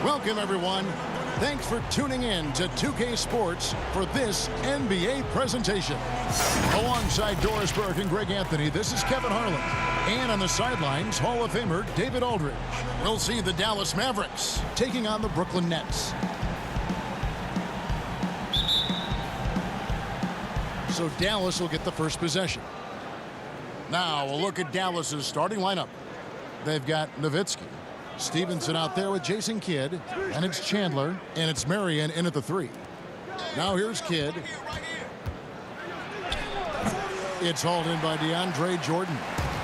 Welcome, everyone. Thanks for tuning in to 2K Sports for this NBA presentation. Alongside Doris Burke and Greg Anthony, this is Kevin Harlan. And on the sidelines, Hall of Famer David Aldridge. We'll see the Dallas Mavericks taking on the Brooklyn Nets. So Dallas will get the first possession. Now we'll look at Dallas's starting lineup. They've got Nowitzki, Stevenson out there with Jason Kidd, and it's Chandler, and it's Marion in at the 3. Now here's Kidd. It's hauled in by DeAndre Jordan.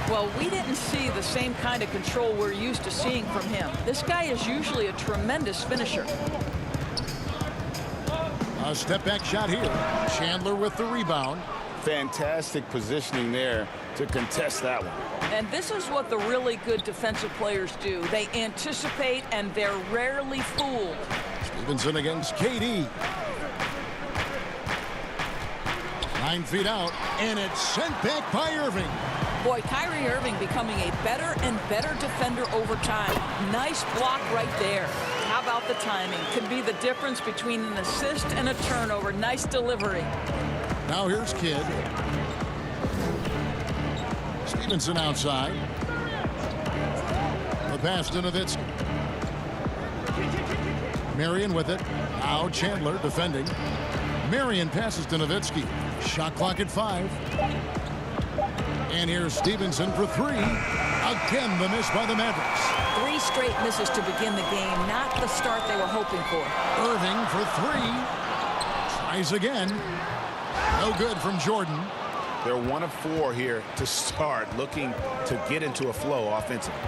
Well, we didn't see the same kind of control we're used to seeing from him. This guy is usually a tremendous finisher. A step-back shot here. Chandler with the rebound. Fantastic positioning there to contest that one. And this is what the really good defensive players do. They anticipate, and they're rarely fooled. Stevenson against KD. 9 feet out, and it's sent back by Irving. Boy, Kyrie Irving becoming a better and better defender over time. Nice block right there. How about the timing? Could be the difference between an assist and a turnover. Nice delivery. Now here's Kidd. Stevenson outside. The pass to Nowitzki. Marion with it. Now Chandler defending. Marion passes to Nowitzki. Shot clock at 5. And here's Stevenson for 3. Again, the miss by the Mavericks. 3 straight misses to begin the game. Not the start they were hoping for. Irving for 3. Tries again. No good from Jordan. They're 1 of 4 here to start, looking to get into a flow offensively.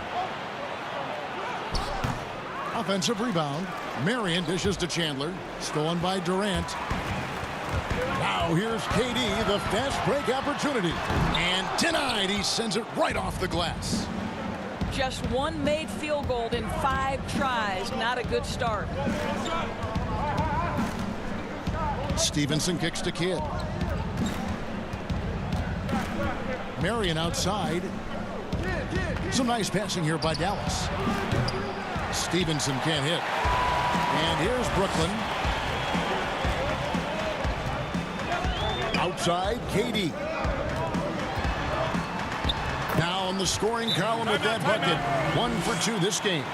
Offensive rebound. Marion dishes to Chandler. Stolen by Durant. Now here's KD, the fast break opportunity. And denied. He sends it right off the glass. Just 1 made field goal in 5 tries. Not a good start. Stevenson kicks to Kidd. Marion outside. Some nice passing here by Dallas. Stevenson can't hit. And here's Brooklyn. Outside, KD. Now on the scoring column with that bucket. 1 for 2 this game.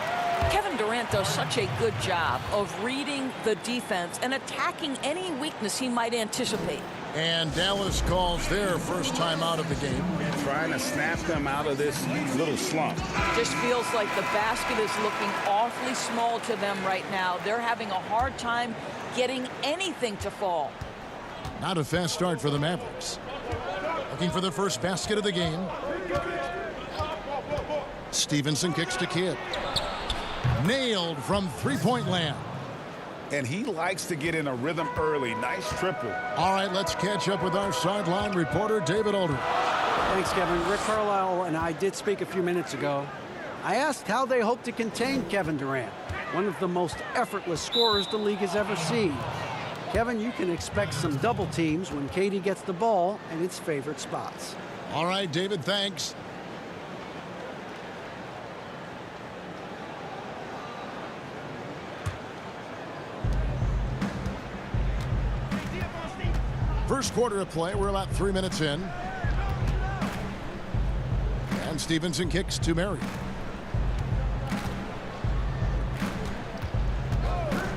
Kevin Durant does such a good job of reading the defense and attacking any weakness he might anticipate. And Dallas calls their first time out of the game. Trying to snap them out of this little slump. Just feels like the basket is looking awfully small to them right now. They're having a hard time getting anything to fall. Not a fast start for the Mavericks. Looking for the first basket of the game. Stevenson kicks to Kidd. Nailed from three-point land. And he likes to get in a rhythm early. Nice triple. All right, let's catch up with our sideline reporter, David Aldridge. Thanks, Kevin. Rick Carlisle and I did speak a few minutes ago. I asked how they hope to contain Kevin Durant, one of the most effortless scorers the league has ever seen. Kevin, you can expect some double teams when KD gets the ball in its favorite spots. All right, David, thanks. First quarter of play, we're about 3 minutes in. And Stevenson kicks to Marion.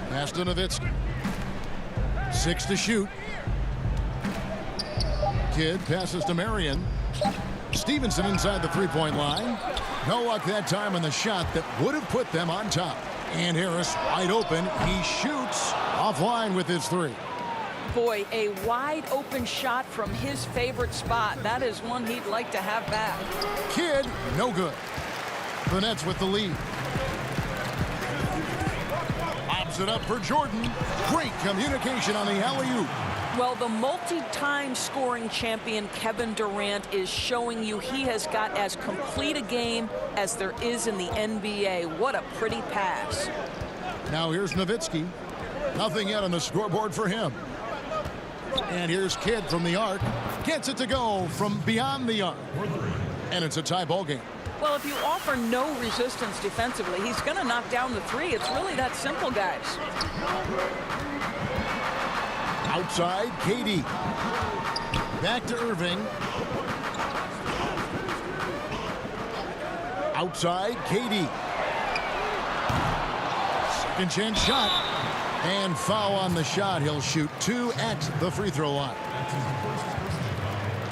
Pass to Nowitzki. 6 to shoot. Kidd passes to Marion. Stevenson inside the three-point line. No luck that time on the shot that would have put them on top. And Harris wide open. He shoots offline with his 3. Boy, a wide open shot from his favorite spot. That is one he'd like to have back. Kidd, no good. The Nets with the lead. Lobs it up for Jordan. Great communication on the alley-oop. Well, the multi-time scoring champion Kevin Durant is showing you he has got as complete a game as there is in the NBA. What a pretty pass. Now here's Nowitzki. Nothing yet on the scoreboard for him. And here's Kidd from the arc. Gets it to go from beyond the arc. And it's a tie ball game. Well, if you offer no resistance defensively, he's going to knock down the three. It's really that simple, guys. Outside, KD. Back to Irving. Outside, KD. Second chance shot. And foul on the shot. He'll shoot 2 at the free throw line.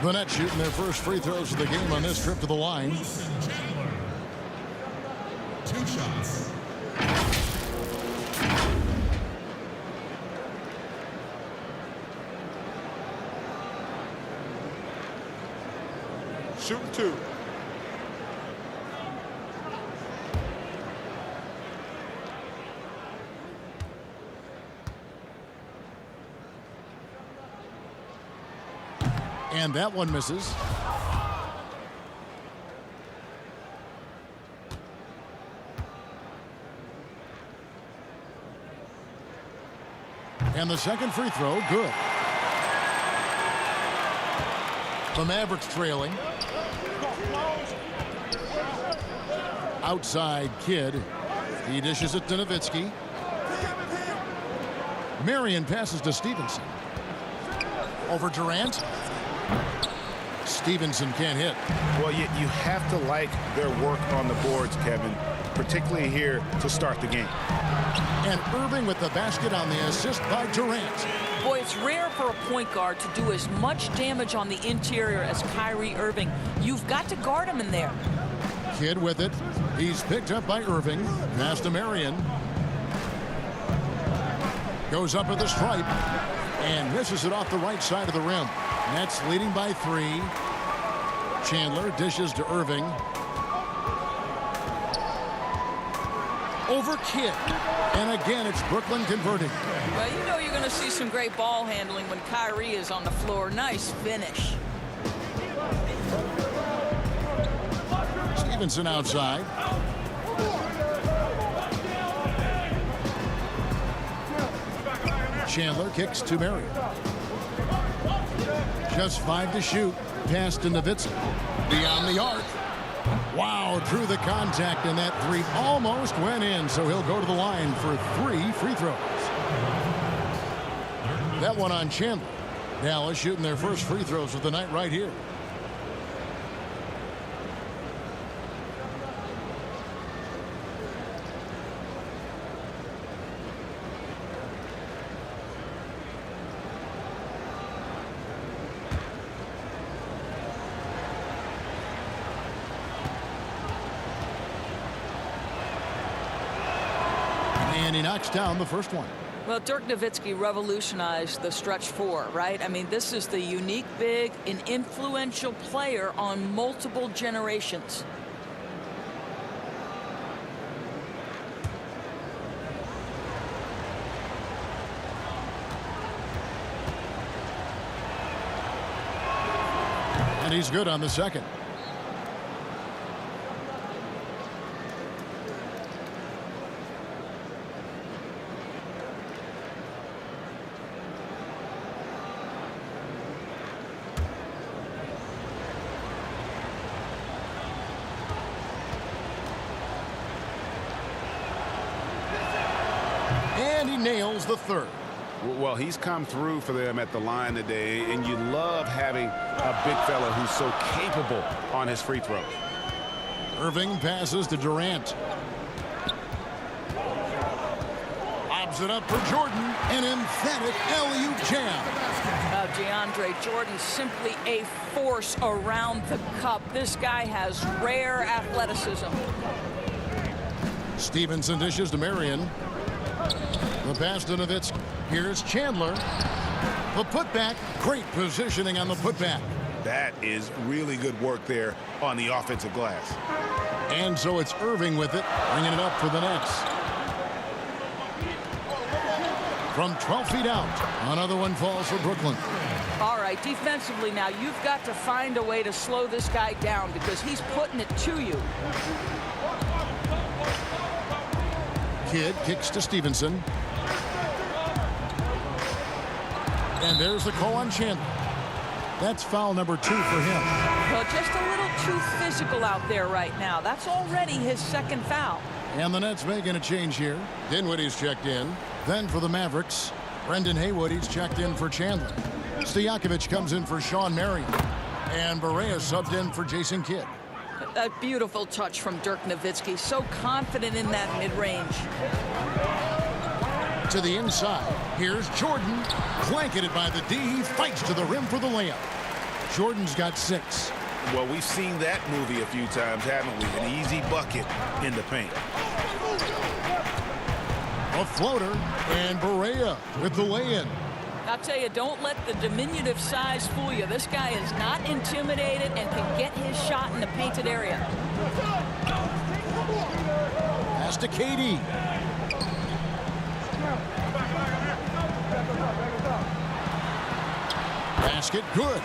The Nets shooting their first free throws of the game on this trip to the line. 2 shots. Shooting 2. And that one misses. And the second free throw, good. The Mavericks trailing. Outside Kidd. He dishes it to Nowitzki. Marion passes to Stevenson. Over Durant. Stevenson can't hit. Well, you have to like their work on the boards, Kevin, particularly here to start the game. And Irving with the basket on the assist by Durant. Boy, it's rare for a point guard to do as much damage on the interior as Kyrie Irving. You've got to guard him in there. Kidd with it. He's picked up by Irving. Pass to Marion. Goes up at the stripe. And misses it off the right side of the rim. Nets leading by 3. Chandler dishes to Irving. Over Kidd. And again, it's Brooklyn converting. Well, you know you're going to see some great ball handling when Kyrie is on the floor. Nice finish. Stevenson outside. Chandler kicks to Marion. Just 5 to shoot. Pass to Nowitzki. Beyond the arc. Wow, drew the contact, and that 3 almost went in, so he'll go to the line for 3 free throws. That one on Chandler. Dallas shooting their first free throws of the night right here. And he knocks down the first one. Well, Dirk Nowitzki revolutionized the stretch 4, right? I mean, this is the unique big, an influential player on multiple generations. And he's good on the second. And he nails the third. Well, he's come through for them at the line today, and you love having a big fella who's so capable on his free throws. Irving passes to Durant. Lobs it up for Jordan. An emphatic alley-oop jam. DeAndre Jordan simply a force around the cup. This guy has rare athleticism. Stevenson dishes to Marion. The pass to Nowitzki. Here's Chandler. The putback. Great positioning on the putback. That is really good work there on the offensive glass. And so it's Irving with it, bringing it up for the Nets. From 12 feet out, another one falls for Brooklyn. All right, defensively now, you've got to find a way to slow this guy down because he's putting it to you. Kidd kicks to Stevenson. And there's the call on Chandler. That's foul number 2 for him. Well, just a little too physical out there right now. That's already his second foul. And the Nets making a change here. Dinwiddie's checked in. Then for the Mavericks, Brendan Haywood, he's checked in for Chandler. Stojakovic comes in for Sean Marion. And Barea subbed in for Jason Kidd. That beautiful touch from Dirk Nowitzki. So confident in that mid-range. To the inside. Here's Jordan. Blanketed by the D. He fights to the rim for the layup. Jordan's got 6. Well, we've seen that movie a few times, haven't we? An easy bucket in the paint. A floater. And Barea with the lay-in. I'll tell you, don't let the diminutive size fool you. This guy is not intimidated and can get his shot in the painted area. Pass to KD. Basket good.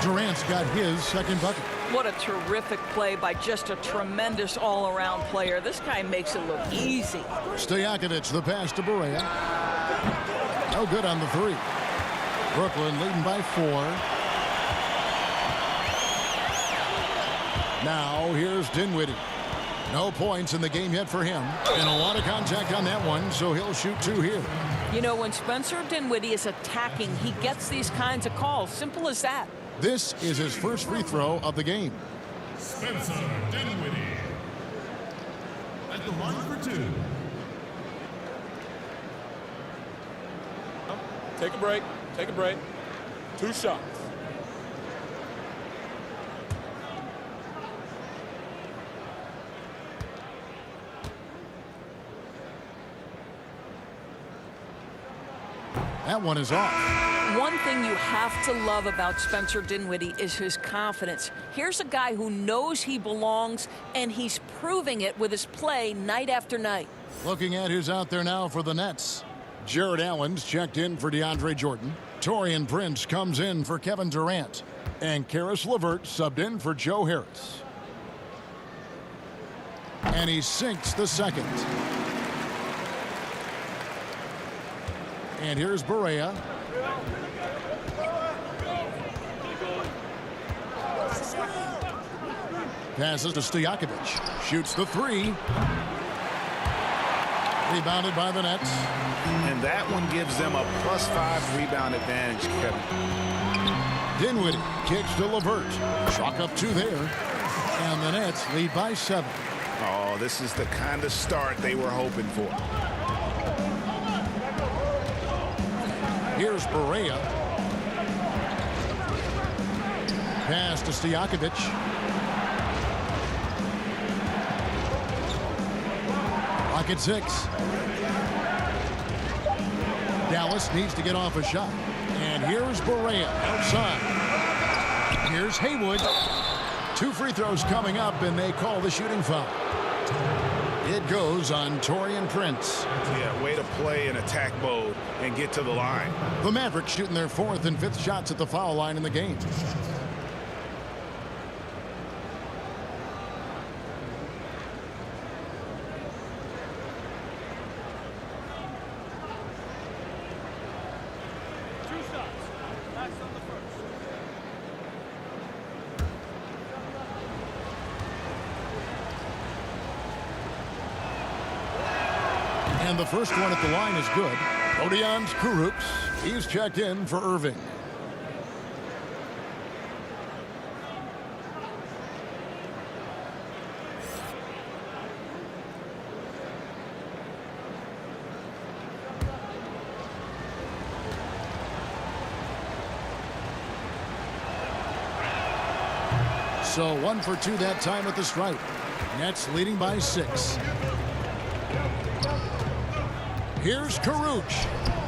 Durant's got his second bucket. What a terrific play by just a tremendous all-around player. This guy makes it look easy. Stojakovic, the pass to Barea. No good on the 3. Brooklyn leading by 4. Now here's Dinwiddie. No points in the game yet for him. And a lot of contact on that one, so he'll shoot 2 here. You know, when Spencer Dinwiddie is attacking, he gets these kinds of calls. Simple as that. This is his first free throw of the game. Spencer Dinwiddie at the line for 2. Take a break. Take a break. 2 shots. That one is off. One thing you have to love about Spencer Dinwiddie is his confidence. Here's a guy who knows he belongs, and he's proving it with his play night after night. Looking at who's out there now for the Nets. Jared Allen's checked in for DeAndre Jordan. Taurean Prince comes in for Kevin Durant. And Karis LeVert subbed in for Joe Harris. And he sinks the second. And here's Barea. Passes to Stojakovic. Shoots the 3. Rebounded by the Nets. And that one gives them a +5 rebound advantage, Kevin. Dinwiddie kicks to LeVert. Chalk up 2 there. And the Nets lead by 7. Oh, this is the kind of start they were hoping for. Here's Barea. Pass to Stojakovic. Pocket 6. Dallas needs to get off a shot. And here's Barea outside. Here's Haywood. 2 free throws coming up, and they call the shooting foul. It goes on Taurean Prince. Yeah, way to play in attack mode and get to the line. The Mavericks shooting their 4th and 5th shots at the foul line in the game. And the first one at the line is good. Odion Kurucs, he's checked in for Irving. So 1 for 2 that time at the stripe. Nets leading by 6. Here's Kurucs.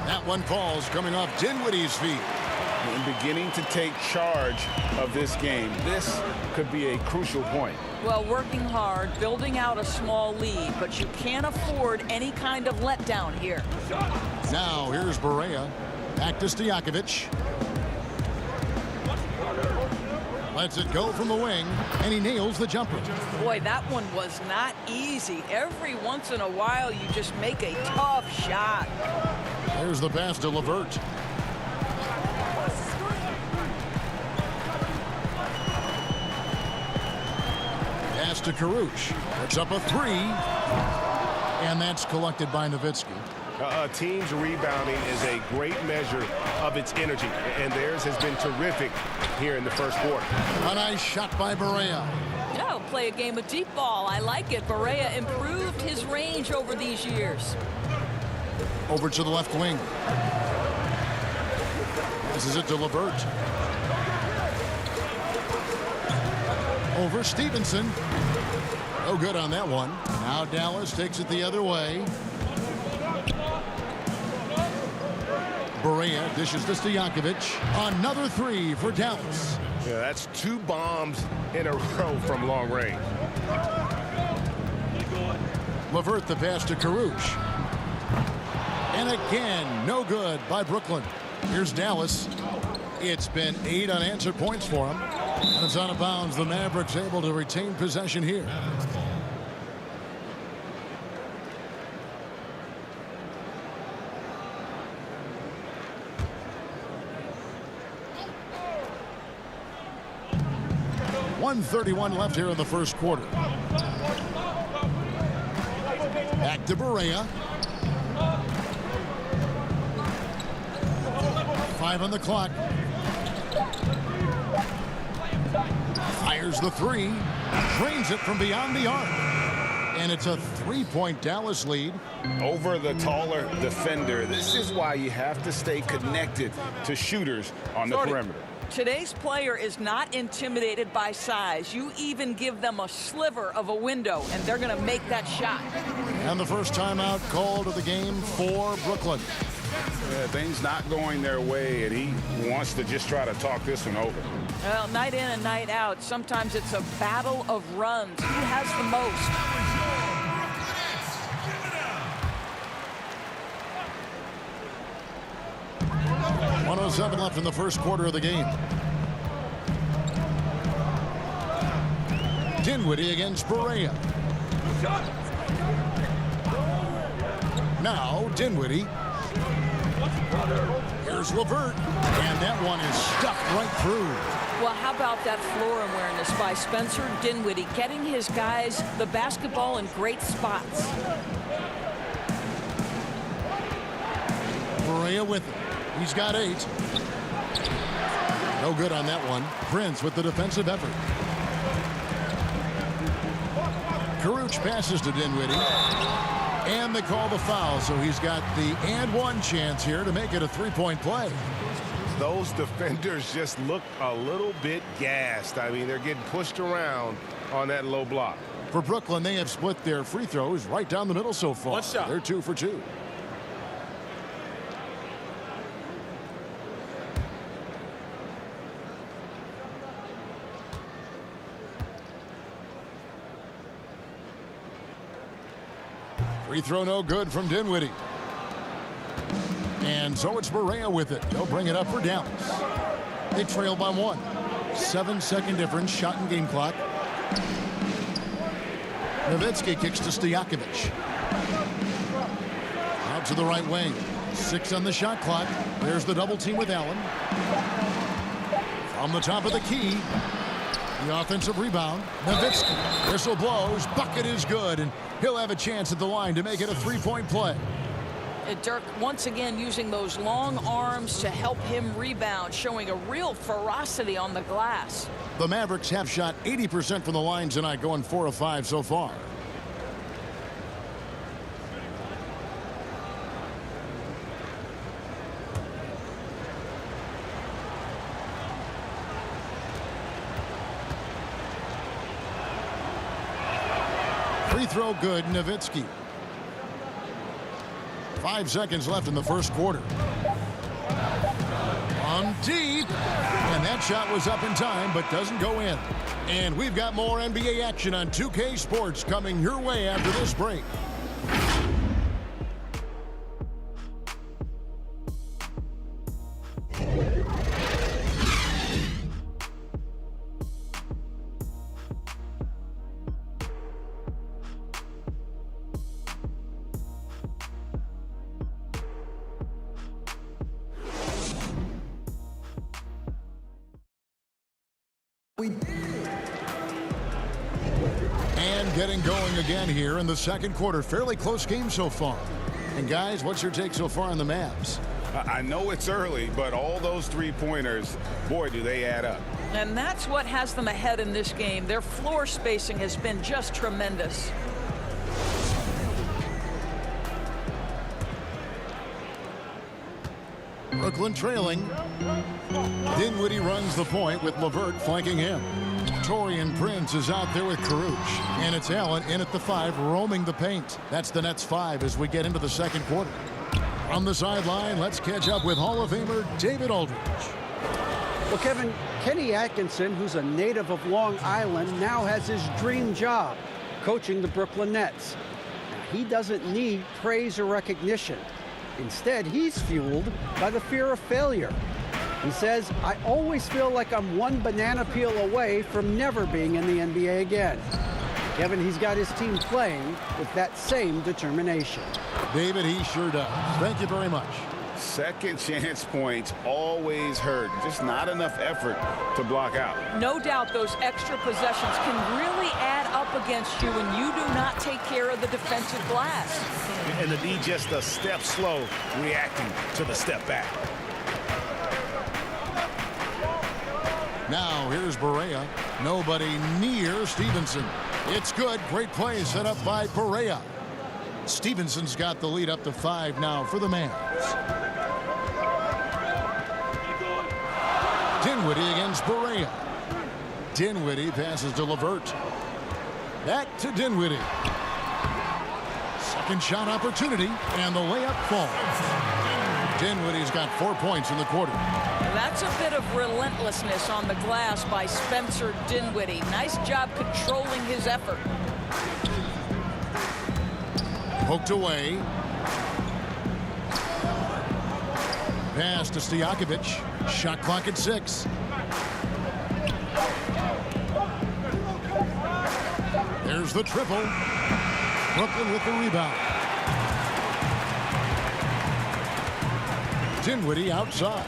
That one falls coming off Dinwiddie's feet. And beginning to take charge of this game. This could be a crucial point. Well, working hard, building out a small lead, but you can't afford any kind of letdown here. Now here's Barea. Back to Stojakovic. Lets it go from the wing, and he nails the jumper. Boy, that one was not easy. Every once in a while, you just make a tough shot. There's the pass to LeVert. pass to Karuch. Puts up a three. And that's collected by Nowitzki. A team's rebounding is a great measure of its energy, and theirs has been terrific here in the first quarter. A nice shot by Barea. Yeah, play a game of deep ball. I like it. Barea improved his range over these years. Over to the left wing. Passes it to LeVert. Over Stevenson. No good on that one. Now Dallas takes it the other way. Barea dishes to Stojakovic. Another three for Dallas. Yeah, that's 2 bombs in a row from long range. LeVert the pass to Karuch. And again, no good by Brooklyn. Here's Dallas. It's been 8 unanswered points for him. And it's out of bounds. The Mavericks able to retain possession here. .131 left here in the first quarter. Back to Barea. 5 on the clock. Fires the three. Drains it from beyond the arc. And it's a 3-point Dallas lead. Over the taller defender. This is why you have to stay connected to shooters on the perimeter. Today's player is not intimidated by size. You even give them a sliver of a window, and they're going to make that shot. And the first timeout called of the game for Brooklyn. Yeah, things not going their way, and he wants to just try to talk this one over. Well, night in and night out, sometimes it's a battle of runs. Who has the most? 107 left in the first quarter of the game. Dinwiddie against Barea. Now Dinwiddie. Here's LeVert. And that one is stuffed right through. Well, how about that floor awareness by Spencer Dinwiddie, getting his guys the basketball in great spots. Barea with it. He's got 8. No good on that one. Prince with the defensive effort. Karuch passes to Dinwiddie. And they call the foul, so he's got the and one chance here to make it a 3-point play. Those defenders just look a little bit gassed. I mean, they're getting pushed around on that low block. For Brooklyn, they have split their free throws right down the middle so far. One shot. They're 2 for 2. Free throw no good from Dinwiddie. And so it's Barea with it. They'll bring it up for Dallas. They trail by 1. 7-second difference, shot and game clock. Nowitzki kicks to Stojakovic. Out to the right wing. 6 on the shot clock. There's the double team with Allen. From the top of the key. The offensive rebound. Nowitzki. Whistle blows. Bucket is good. And he'll have a chance at the line to make it a 3-point play. Dirk once again using those long arms to help him rebound, showing a real ferocity on the glass. The Mavericks have shot 80% from the line tonight, going 4 of 5 so far. Free throw good, Nowitzki. 5 seconds left in the first quarter. On deep. And that shot was up in time, but doesn't go in. And we've got more NBA action on 2K Sports coming your way after this break. getting going again here in the second quarter. Fairly close game so far. And guys, what's your take so far on the Mavs? I know it's early, but all those three-pointers, boy, do they add up. And that's what has them ahead in this game. Their floor spacing has been just tremendous. Brooklyn trailing. Dinwiddie runs the point with LeVert flanking him. Taurean Prince is out there with Caruth. And it's Allen in at the 5, roaming the paint. That's the Nets 5 as we get into the second quarter. On the sideline, let's catch up with Hall of Famer David Aldridge. Well, Kevin, Kenny Atkinson, who's a native of Long Island, now has his dream job, coaching the Brooklyn Nets. Now, he doesn't need praise or recognition. Instead, he's fueled by the fear of failure. He says, I always feel like I'm one banana peel away from never being in the NBA again. Kevin, he's got his team playing with that same determination. David, he sure does. Thank you very much. Second chance points always hurt. Just not enough effort to block out. No doubt those extra possessions can really add up against you when you do not take care of the defensive glass. And to be just a step slow reacting to the step back. Now here's Barea. Nobody near Stevenson. It's good. Great play set up by Barea. Stevenson's got the lead up to 5 now for the Mavs. Dinwiddie against Barea. Dinwiddie passes to LeVert. Back to Dinwiddie. Second shot opportunity, and the layup falls. Dinwiddie's got 4 points in the quarter. That's a bit of relentlessness on the glass by Spencer Dinwiddie. Nice job controlling his effort. Poked away. Pass to Stojakovic. Shot clock at 6. There's the triple. Brooklyn with the rebound. Dinwiddie outside.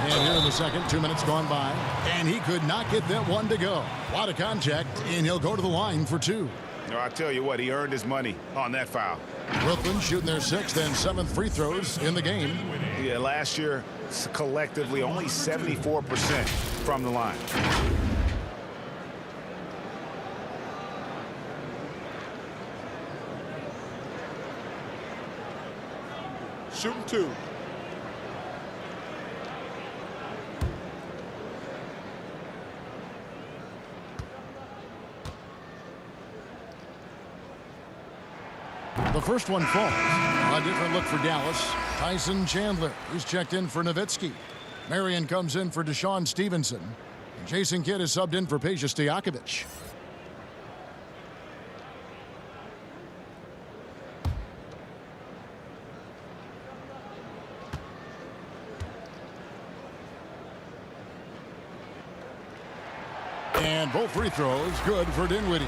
And here in the second, 2 minutes gone by. And he could not get that one to go. A lot of contact, and he'll go to the line for 2. No, I tell you what, he earned his money on that foul. Brooklyn shooting their 6th and 7th free throws in the game. Yeah, last year, collectively, only 74% from the line. Shooting 2. The first one falls. A different look for Dallas. Tyson Chandler, who's checked in for Nowitzki. Marion comes in for Deshaun Stevenson. And Jason Kidd is subbed in for Peja Stojakovic. And both free throws good for Dinwiddie.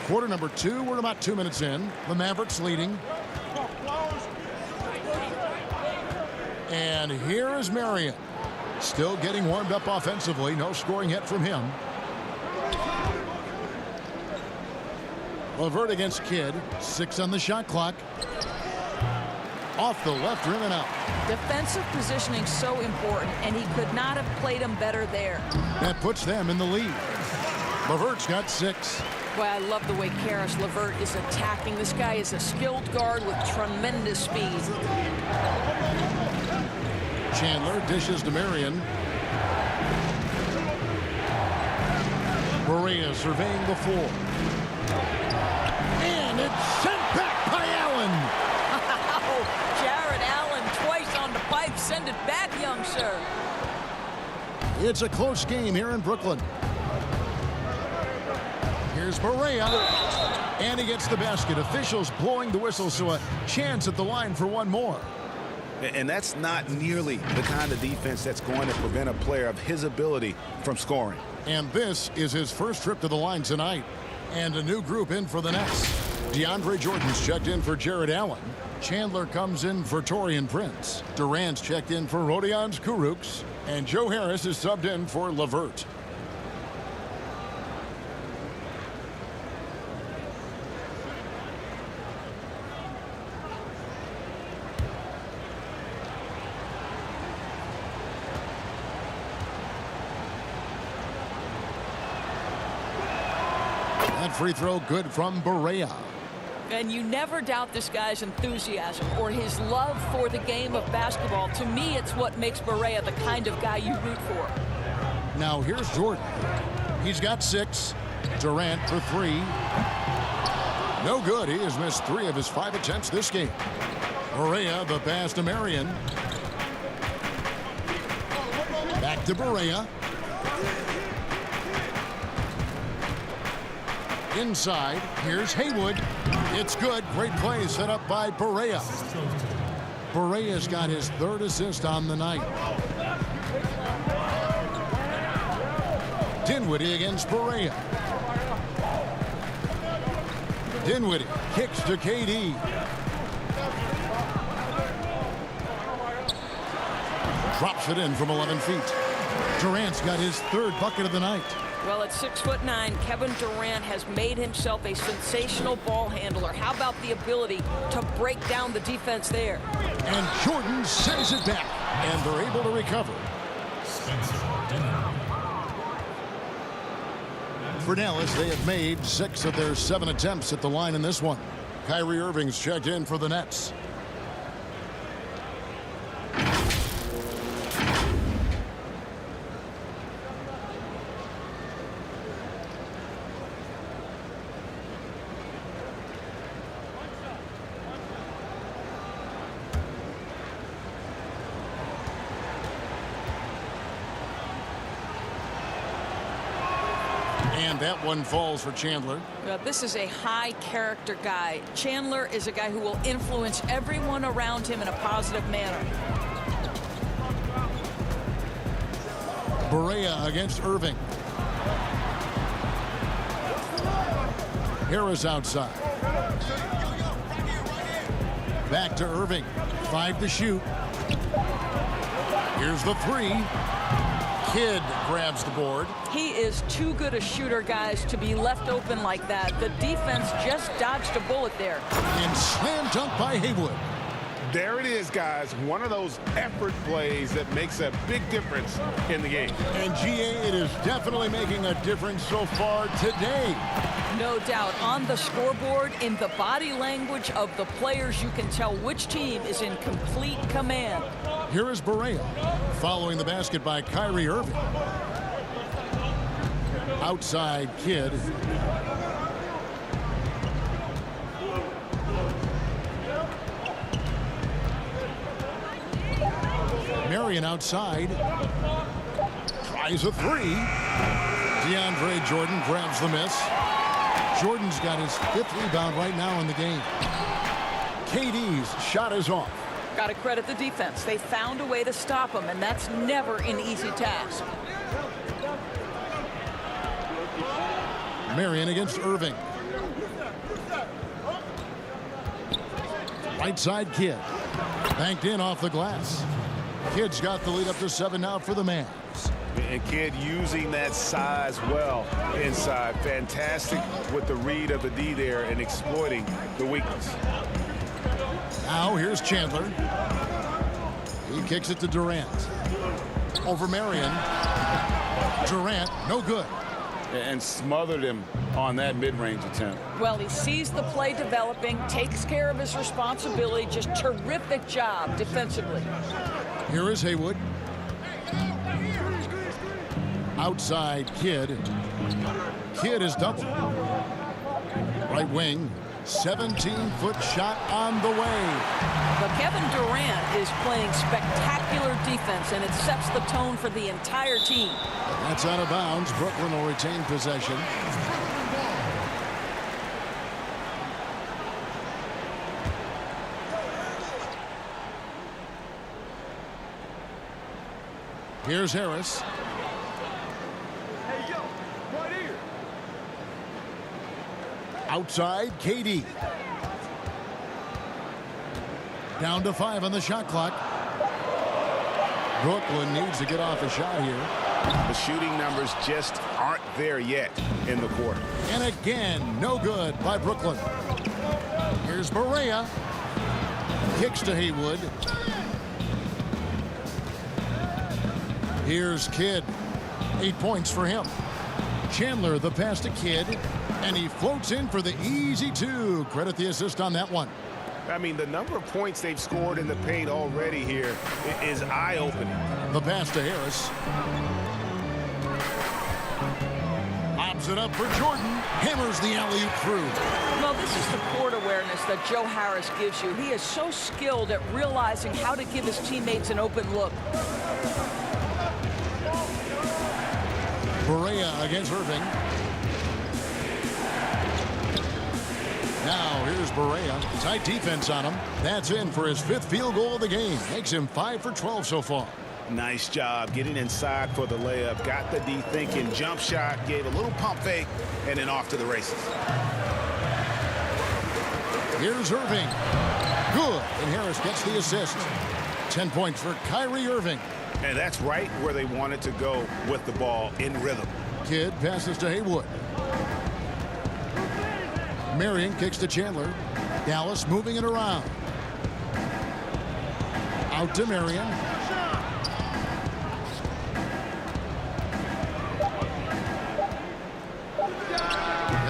Quarter number 2, we're about 2 minutes in. The Mavericks leading. And here is Marion. Still getting warmed up offensively. No scoring yet from him. LeVert against Kidd. 6 on the shot clock. Off the left rim and out. Defensive positioning so important, and he could not have played him better there. That puts them in the lead. LeVert's got 6. Boy, I love the way Karis LeVert is attacking. This guy is a skilled guard with tremendous speed. Chandler dishes to Marion. Barea surveying the floor. And it's sent back by Allen. Oh, Jared Allen twice on the pipe. Send it back, young sir. It's a close game here in Brooklyn. Here's Barea. And he gets the basket. Officials blowing the whistle, so a chance at the line for one more. And that's not nearly the kind of defense that's going to prevent a player of his ability from scoring. And this is his first trip to the line tonight. And a new group in for the Nets. DeAndre Jordan's checked in for Jared Allen. Chandler comes in for Taurean Prince. Durant's checked in for Rodions Kurucs. And Joe Harris is subbed in for LeVert. That free throw good from Barea. And you never doubt this guy's enthusiasm or his love for the game of basketball. To me, it's what makes Barea the kind of guy you root for. Now here's Jordan. He's got 6. Durant for 3. No good. He has missed 3 of his 5 attempts this game. Barea, the pass to Marion. Back to Barea. Inside, here's Haywood. It's good. Great play set up by Barea. Barea's got his 3rd assist on the night. Dinwiddie against Barea. Dinwiddie kicks to KD. Drops it in from 11 feet. Durant's got his 3rd bucket of the night. Well, at 6'9", Kevin Durant has made himself a sensational ball handler. How about the ability to break down the defense there? And Jordan sends it back, and they're able to recover. For Dallas, they have made 6 of their 7 attempts at the line in this one. Kyrie Irving's checked in for the Nets. And that one falls for Chandler. This is a high character guy. Chandler is a guy who will influence everyone around him in a positive manner. Barea against Irving. Harris outside. Back to Irving. 5 to shoot. Here's the 3. Kidd grabs the board. He is too good a shooter, guys, to be left open like that. The defense just dodged a bullet there. And slam dunk by Haywood. There it is, guys. One of those effort plays that makes a big difference in the game. And GA, it is definitely making a difference so far today. No doubt. On the scoreboard, in the body language of the players, you can tell which team is in complete command. Here is Barea following the basket by Kyrie Irving. Outside Kidd. Marion outside. Tries a 3. DeAndre Jordan grabs the miss. Jordan's got his 5th rebound right now in the game. KD's shot is off. Got to credit the defense. They found a way to stop him, and that's never an easy task. Marion against Irving. Right side Kidd. Banked in off the glass. Kidd's got the lead up to 7 now for the Mavs. And Kidd using that size well inside. Fantastic with the read of the D there and exploiting the weakness. Now here's Chandler. He kicks it to Durant. Over Marion. Durant, no good. And smothered him on that mid-range attempt. Well, he sees the play developing, takes care of his responsibility. Just terrific job defensively. Here is Haywood. Outside Kidd. Kidd is doubled. Right wing. 17-foot shot on the way. But Kevin Durant is playing spectacular defense, and it sets the tone for the entire team. That's out of bounds. Brooklyn will retain possession. Here's Harris. Outside, KD. Down to 5 on the shot clock. Brooklyn needs to get off a shot here. The shooting numbers just aren't there yet in the quarter. And again, no good by Brooklyn. Here's Barea. Kicks to Haywood. Here's Kidd. 8 points for him. Chandler the pass to Kidd. And he floats in for the easy 2. Credit the assist on that one. I mean, the number of points they've scored in the paint already here is eye-opening. The pass to Harris. Lobs it up for Jordan. Hammers the alley-oop through. Well, this is the court awareness that Joe Harris gives you. He is so skilled at realizing how to give his teammates an open look. Barea against Irving. Now here's Barea. Tight defense on him. That's in for his 5th field goal of the game. Makes him 5 for 12 so far. Nice job getting inside for the layup. Got the D thinking. Jump shot. Gave a little pump fake. And then off to the races. Here's Irving. Good. And Harris gets the assist. 10 points for Kyrie Irving. And that's right where they wanted to go with the ball in rhythm. Kidd passes to Haywood. Marion kicks to Chandler. Dallas moving it around. Out to Marion.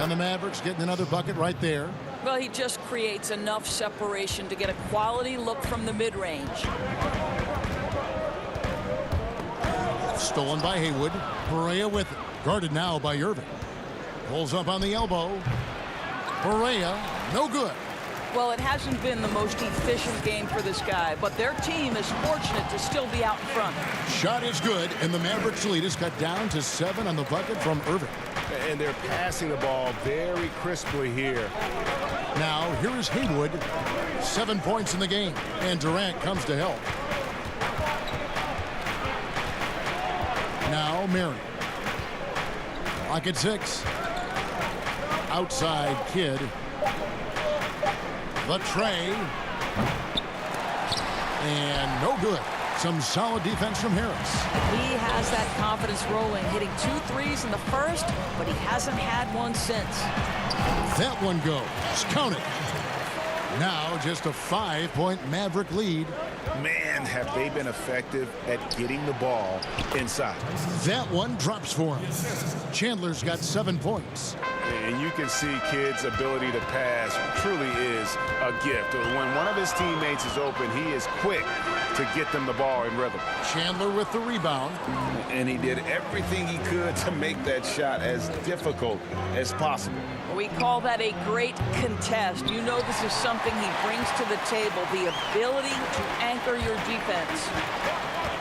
And the Mavericks getting another bucket right there. Well, he just creates enough separation to get a quality look from the mid-range. Stolen by Haywood. Barea with it. Guarded now by Irving. Pulls up on the elbow. Barea, no good. Well, it hasn't been the most efficient game for this guy, but their team is fortunate to still be out in front. Shot is good, and the Mavericks lead is cut down to 7 on the bucket from Irving. And they're passing the ball very crisply here. Now, here is Haywood. 7 points in the game, and Durant comes to help. Now, Marion. Lock at 6. Outside Kidd. The tray. And no good. Some solid defense from Harris. He has that confidence rolling, hitting 2 threes in the first, but he hasn't had one since. That one goes. Count it. Now just a 5-point Maverick lead. Man, have they been effective at getting the ball inside. That one drops for him. Chandler's got 7 points. And you can see Kidd's ability to pass truly is a gift. When one of his teammates is open, he is quick to get them the ball in rhythm. Chandler with the rebound. And he did everything he could to make that shot as difficult as possible. We call that a great contest. You know this is something he brings to the table, the ability to anchor your defense.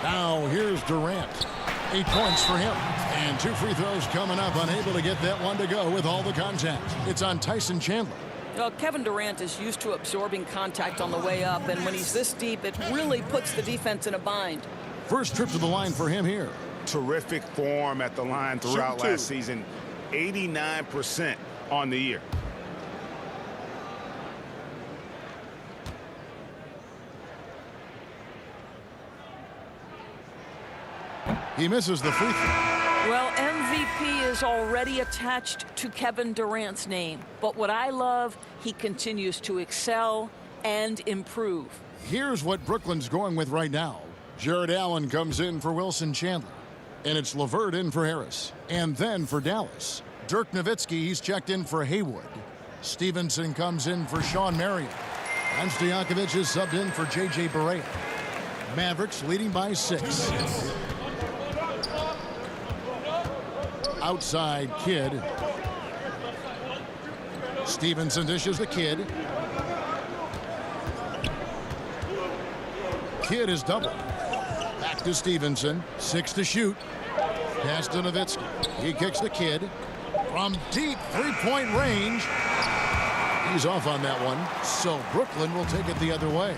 Now here's Durant. 8 points for him. And 2 free throws coming up, unable to get that one to go with all the contact. It's on Tyson Chandler. Well, Kevin Durant is used to absorbing contact on the way up, and when he's this deep, it really puts the defense in a bind. First trip to the line for him here. Terrific form at the line throughout last season. 89% on the year. He misses the free throw. Well, MVP is already attached to Kevin Durant's name. But what I love, he continues to excel and improve. Here's what Brooklyn's going with right now. Jared Allen comes in for Wilson Chandler. And it's LeVert in for Harris. And then for Dallas. Dirk Nowitzki, he's checked in for Haywood. Stevenson comes in for Sean Marion. And Stojakovic is subbed in for J.J. Barea. Mavericks leading by 6. Outside Kidd. Stevenson dishes the Kidd. Kidd is doubled. Back to Stevenson. 6 to shoot. Pass to Nowitzki. He kicks the Kidd. From deep 3-point range. He's off on that one. So Brooklyn will take it the other way.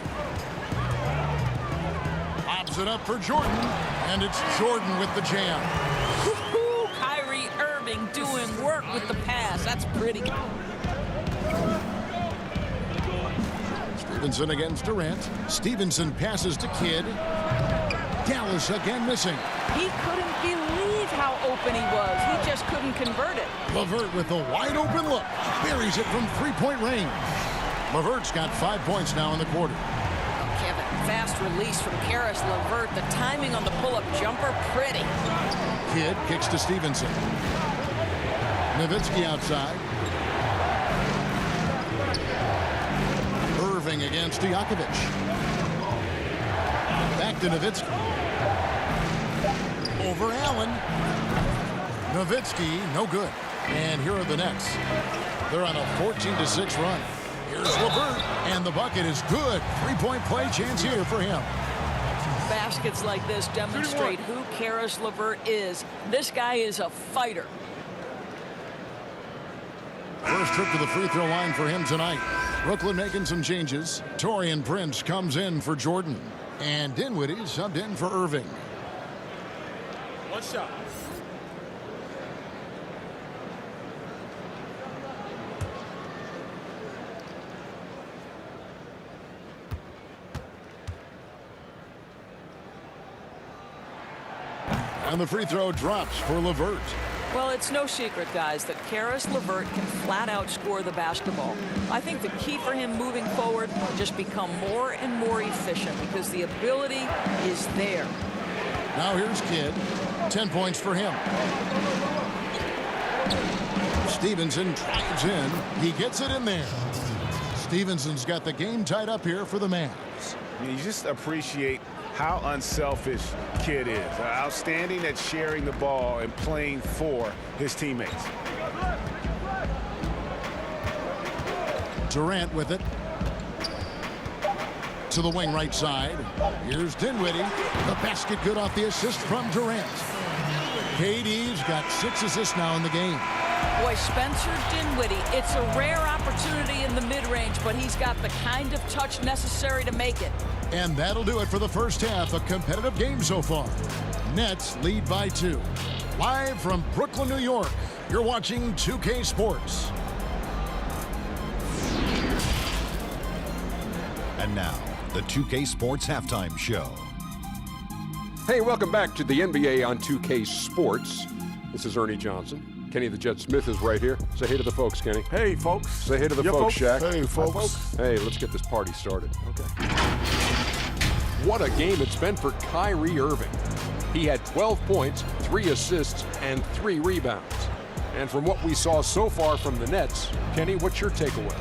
Pops it up for Jordan. And it's Jordan with the jam. Kyrie Irving doing work with the pass. That's pretty. Stevenson against Durant. Stevenson passes to Kidd. Dallas again missing. He couldn't believe how open he was. He just couldn't convert it. LeVert with a wide open look. Buries it from three-point range. LeVert's got 5 points now in the quarter. Oh, Kevin, fast release from Karis LeVert. The timing on the pull-up jumper, pretty. Kidd kicks to Stevenson. Nowitzki outside. Irving against Stojakovic. Back to Nowitzki. Over Allen. Nowitzki, no good. And here are the Nets. They're on a 14-6 run. Here's LeVert, and the bucket is good. Three-point play chance here for him. Baskets like this demonstrate who Karis LeVert is. This guy is a fighter. First trip to the free throw line for him tonight. Brooklyn making some changes. Taurean Prince comes in for Jordan. And Dinwiddie subbed in for Irving. One shot. And the free throw drops for LeVert. Well, it's no secret, guys, that Karis LeVert can flat out score the basketball. I think the key for him moving forward, just become more and more efficient because the ability is there. Now here's Kidd. 10 points for him. Stevenson drives in. He gets it in there. Stevenson's got the game tied up here for the Mavs. You just appreciate how unselfish Kidd is. Outstanding at sharing the ball and playing for his teammates. Durant with it. To the wing right side. Here's Dinwiddie. The basket good off the assist from Durant. KD's got 6 assists now in the game. Boy, Spencer Dinwiddie, it's a rare opportunity in the mid-range, but he's got the kind of touch necessary to make it. And that'll do it for the first half. A competitive game so far. Nets lead by 2. Live from Brooklyn, New York, you're watching 2K Sports. And now, the 2K Sports Halftime Show. Hey, welcome back to the NBA on 2K Sports. This is Ernie Johnson. Kenny the Jet Smith is right here. Say hey to the folks, Kenny. Hey, folks. Say hey to the folks, Shaq. Hey, folks. Hey, let's get this party started. Okay. What a game it's been for Kyrie Irving. He had 12 points, 3 assists, and 3 rebounds. And from what we saw so far from the Nets, Kenny, what's your takeaway?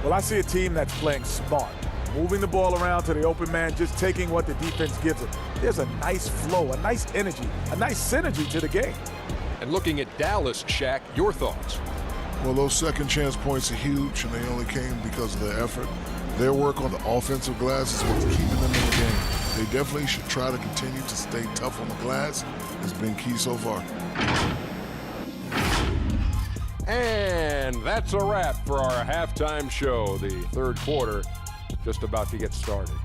Well, I see a team that's playing smart, moving the ball around to the open man, just taking what the defense gives them. There's a nice flow, a nice energy, a nice synergy to the game. And looking at Dallas, Shaq, your thoughts? Well, those second chance points are huge, and they only came because of their effort. Their work on the offensive glass is what's keeping them in the game. They definitely should try to continue to stay tough on the glass. It's been key so far. And that's a wrap for our halftime show. The third quarter just about to get started.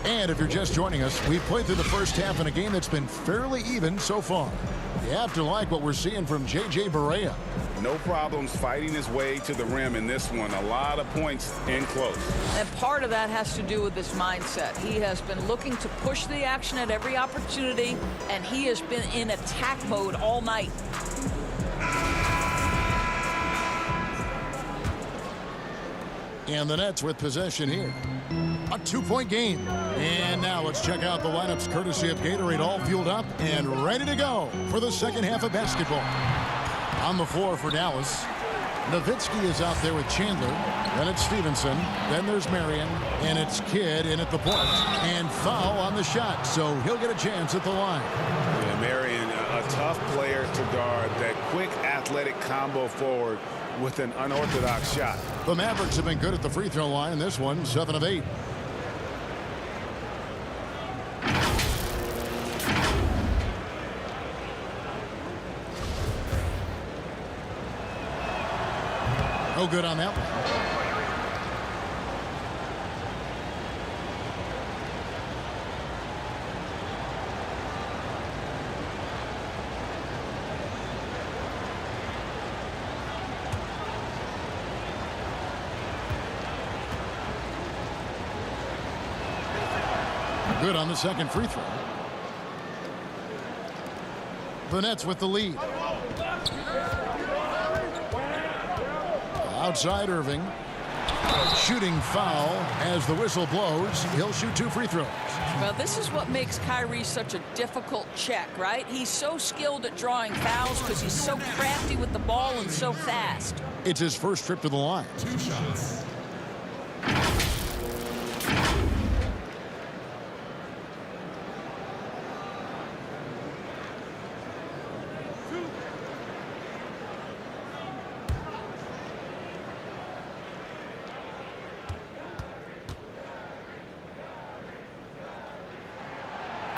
And if you're just joining us, we've played through the first half in a game that's been fairly even so far. You have to like what we're seeing from J.J. Barea. No problems fighting his way to the rim in this one. A lot of points in close. And part of that has to do with his mindset. He has been looking to push the action at every opportunity, and he has been in attack mode all night. And the Nets with possession here. A 2-point game. And now let's check out the lineups courtesy of Gatorade, all fueled up and ready to go for the second half of basketball. On the floor for Dallas, Nowitzki is out there with Chandler. Then it's Stevenson. Then there's Marion. And it's Kidd in at the point. And foul on the shot, so he'll get a chance at the line. Yeah, Marion, a tough player to guard. That quick athletic combo forward with an unorthodox shot. The Mavericks have been good at the free throw line. This one, 7 of 8. No good on that one. Good on the second free throw. The Nets with the lead. Outside Irving. Shooting foul as the whistle blows. He'll shoot 2 free throws. Well, this is what makes Kyrie such a difficult check, right? He's so skilled at drawing fouls because he's so crafty with the ball and so fast. It's his first trip to the line. 2 shots.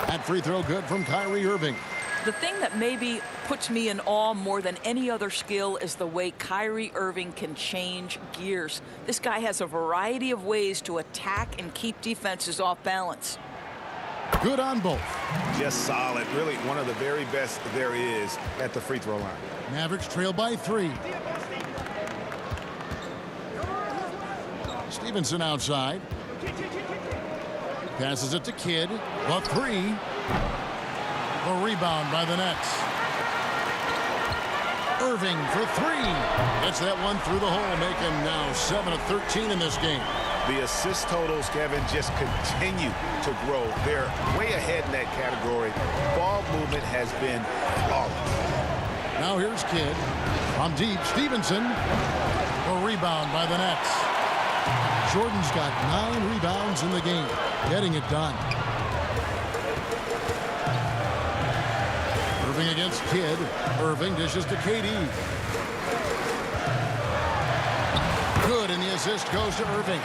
That free throw good from Kyrie Irving. The thing that maybe puts me in awe more than any other skill is the way Kyrie Irving can change gears. This guy has a variety of ways to attack and keep defenses off balance. Good on both. Just solid. Really one of the very best there is at the free throw line. Mavericks trail by 3. Stevenson outside. Passes it to Kidd. The 3. The rebound by the Nets. Irving for 3. Gets that one through the hole, making now 7 of 13 in this game. The assist totals, Kevin, just continue to grow. They're way ahead in that category. Ball movement has been flawless. Now here's Kidd. From deep, Stevenson. The rebound by the Nets. Jordan's got 9 rebounds in the game. Getting it done. Irving against Kidd. Irving dishes to KD. Good, and the assist goes to Irving.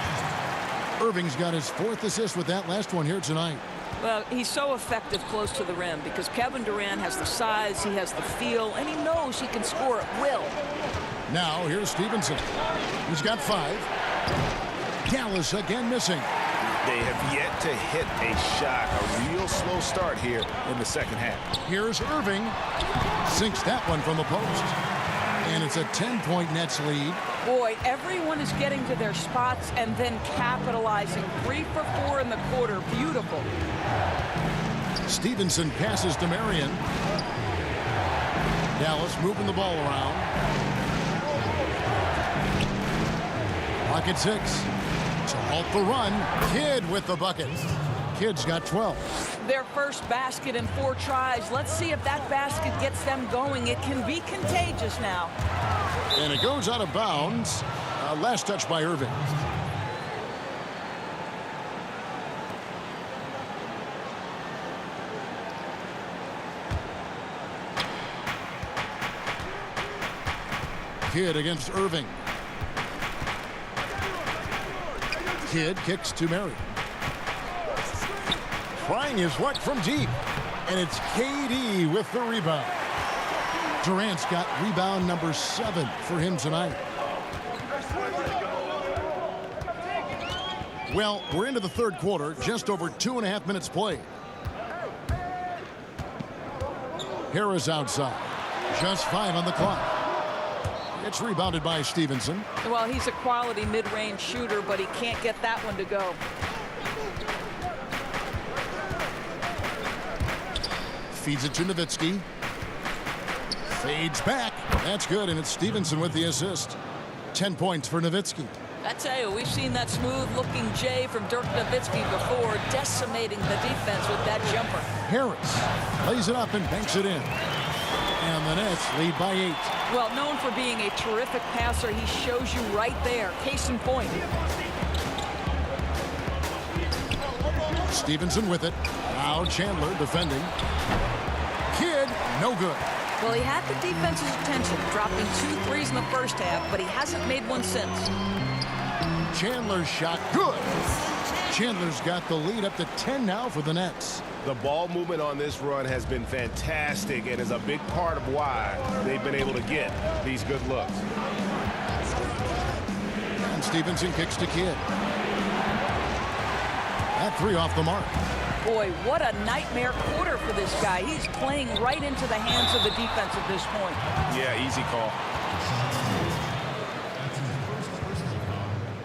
Irving's got his 4th assist with that last one here tonight. Well, he's so effective close to the rim because Kevin Durant has the size, he has the feel, and he knows he can score at will. Now here's Stevenson. He's got 5. Dallas again missing. They have yet to hit a shot. A real slow start here in the second half. Here's Irving. Sinks that one from the post. And it's a 10-point Nets lead. Boy, everyone is getting to their spots and then capitalizing. 3 for 4 in the quarter. Beautiful. Stevenson passes to Marion. Dallas moving the ball around. Pocket 6. To halt the run. Kidd with the bucket. Kidd's got 12. Their first basket in 4 tries. Let's see if that basket gets them going. It can be contagious now. And it goes out of bounds. Last touch by Irving. Kidd against Irving. Kidd kicks to Marion. Trying his luck from deep. And it's KD with the rebound. Durant's got rebound number 7 for him tonight. Well, we're into the third quarter. Just over 2.5 minutes played. Harris outside. Just 5 on the clock. It's rebounded by Stevenson. Well, he's a quality mid-range shooter, but he can't get that one to go. Feeds it to Nowitzki. Fades back. That's good, and it's Stevenson with the assist. 10 points for Nowitzki. I tell you, we've seen that smooth-looking J from Dirk Nowitzki before, decimating the defense with that jumper. Harris lays it up and banks it in. And the Nets lead by 8. Well, known for being a terrific passer, he shows you right there. Case in point. Stevenson with it. Now Chandler defending. Kidd, no good. Well, he had the defense's attention, dropping 2 threes in the first half, but he hasn't made one since. Chandler's shot, good. Chandler's got the lead up to 10 now for the Nets. The ball movement on this run has been fantastic and is a big part of why they've been able to get these good looks. And Stevenson kicks to Kidd. That 3 off the mark. Boy, what a nightmare quarter for this guy. He's playing right into the hands of the defense at this point. Yeah, easy call.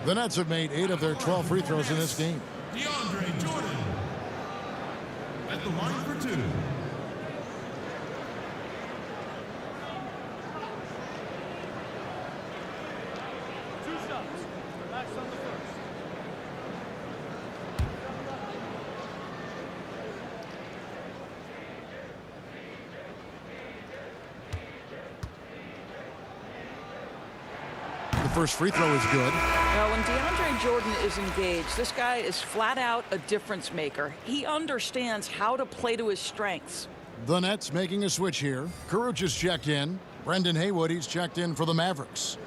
The Nets have made 8 of their 12 free throws in this game. DeAndre Jordan. at the line for two. The first free throw is good. Now, when DeAndre Jordan is engaged, this guy is flat out a difference maker. He understands how to play to his strengths. The Nets making a switch here. Caruch is checked in. Brendan Haywood, he's checked in for the Mavericks.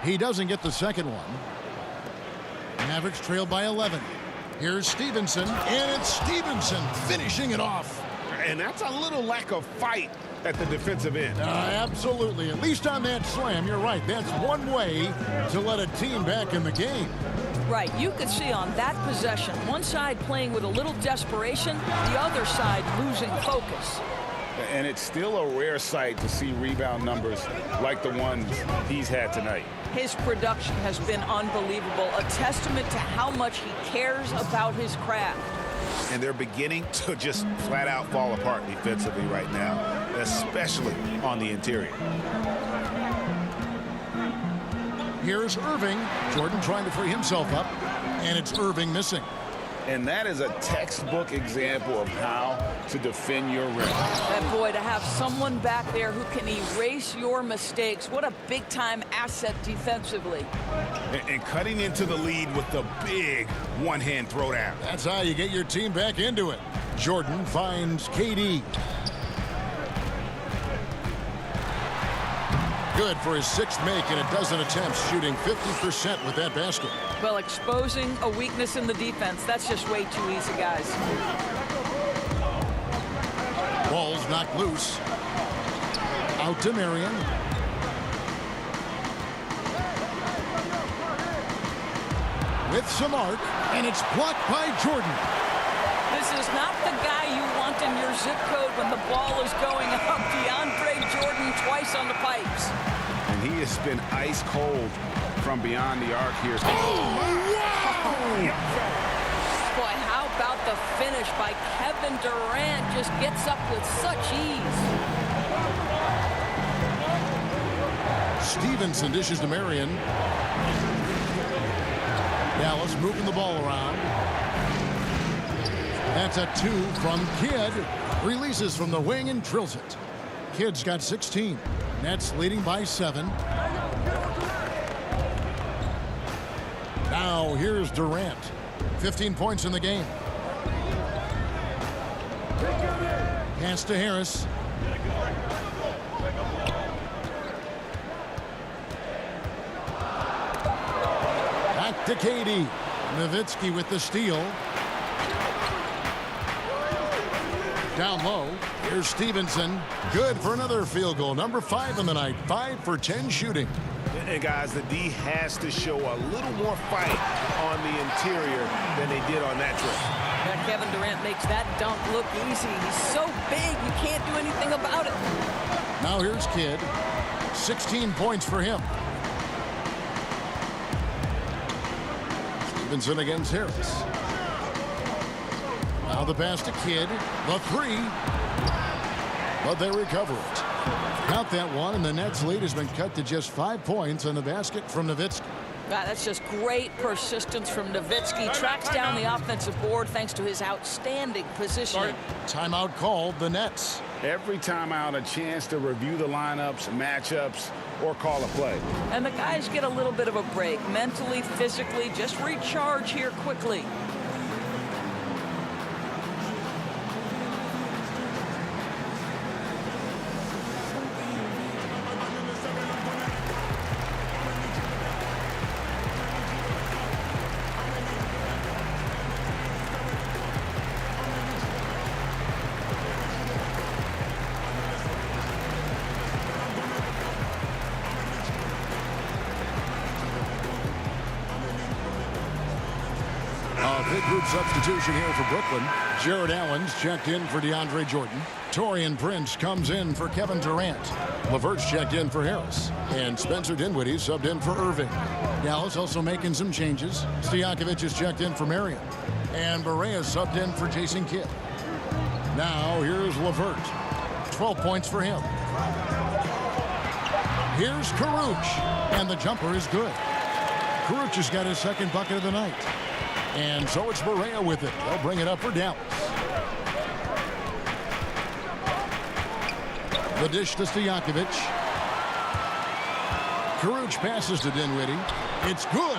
He doesn't get the second one. Mavericks trailed by 11. Here's Stevenson, and it's Stevenson finishing it off. And that's a little lack of fight at the defensive end. Absolutely. At least on that slam, you're right. That's one way to let a team back in the game. Right, you could see on that possession, one side playing with a little desperation, the other side losing focus. And it's still a rare sight to see rebound numbers like the ones he's had tonight. His production has been unbelievable, a testament to how much he cares about his craft. And they're beginning to just flat out fall apart defensively right now, especially on the interior. Here's Irving. Jordan trying to free himself up, and it's Irving missing. And that is a textbook example of how to defend your rim. And boy, to have someone back there who can erase your mistakes, what a big-time asset defensively. And cutting into the lead with the big one-hand throwdown. That's how you get your team back into it. Jordan finds KD. Good for his sixth make and a dozen attempts, shooting 50% with that basket. Well, exposing a weakness in the defense, that's just way too easy, guys. Ball's knocked loose. Out to Marion. With some arc, and it's blocked by Jordan. This is not the guy you want in your zip code when the ball is going up. DeAndre Jordan twice on the pipes. And he has been ice cold from beyond the arc here. Boy, how about the finish by Kevin Durant? Just gets up with such ease. Stevenson dishes to Marion. Dallas moving the ball around. That's a two from Kidd. Releases from the wing and drills it. Kidd's got 16. Nets leading by 7. Now here's Durant. 15 points in the game. Pass to Harris. Back to KD. Nowitzki with the steal. Down low. Here's Stevenson. Good for another field goal. Number 5 in the night. 5 for 10 shooting. And guys, the D has to show a little more fight on the interior than they did on that trip. Yeah, Kevin Durant makes that dunk look easy. He's so big, you can't do anything about it. Now here's Kidd. 16 points for him. Stevenson against Harris. Now the pass to Kidd. The three. But they recover it. Count that one, and the Nets' lead has been cut to just 5 points on the basket from Nowitzki. That's just great persistence from Nowitzki. Tracks down the offensive board thanks to his outstanding positioning. Timeout called the Nets. Every timeout, a chance to review the lineups, matchups, or call a play. And the guys get a little bit of a break. Mentally, physically, just recharge here quickly. good substitution here for Brooklyn. Jared Allen's checked in for DeAndre Jordan. Taurean Prince comes in for Kevin Durant. LeVert's checked in for Harris. And Spencer Dinwiddie subbed in for Irving. Dallas also making some changes. Stojakovic is checked in for Marion. And Barea subbed in for Jason Kidd. Now here's LeVert. 12 points for him. Here's Karuch. And the jumper is good. Karuch has got his second bucket of the night. And so it's Barea with it. They'll bring it up for Dallas. The dish to Stojakovic. Karuch passes to Dinwiddie. It's good.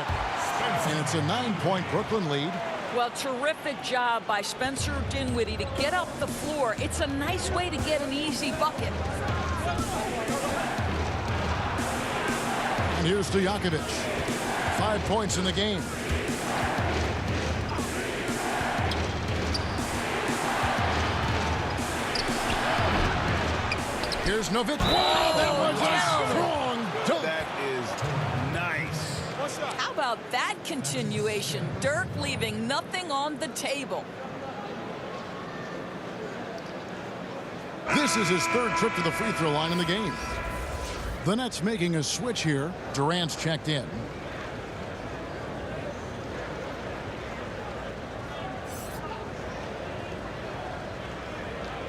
And it's a 9-point Brooklyn lead. Well, terrific job by Spencer Dinwiddie to get up the floor. It's a nice way to get an easy bucket. And here's Stojakovic. 5 points in the game. Here's Novic. Wow, that was a strong dunk. That is nice. How about that continuation? Dirk leaving nothing on the table. This is his third trip to the free throw line in the game. The Nets making a switch here. Durant's checked in.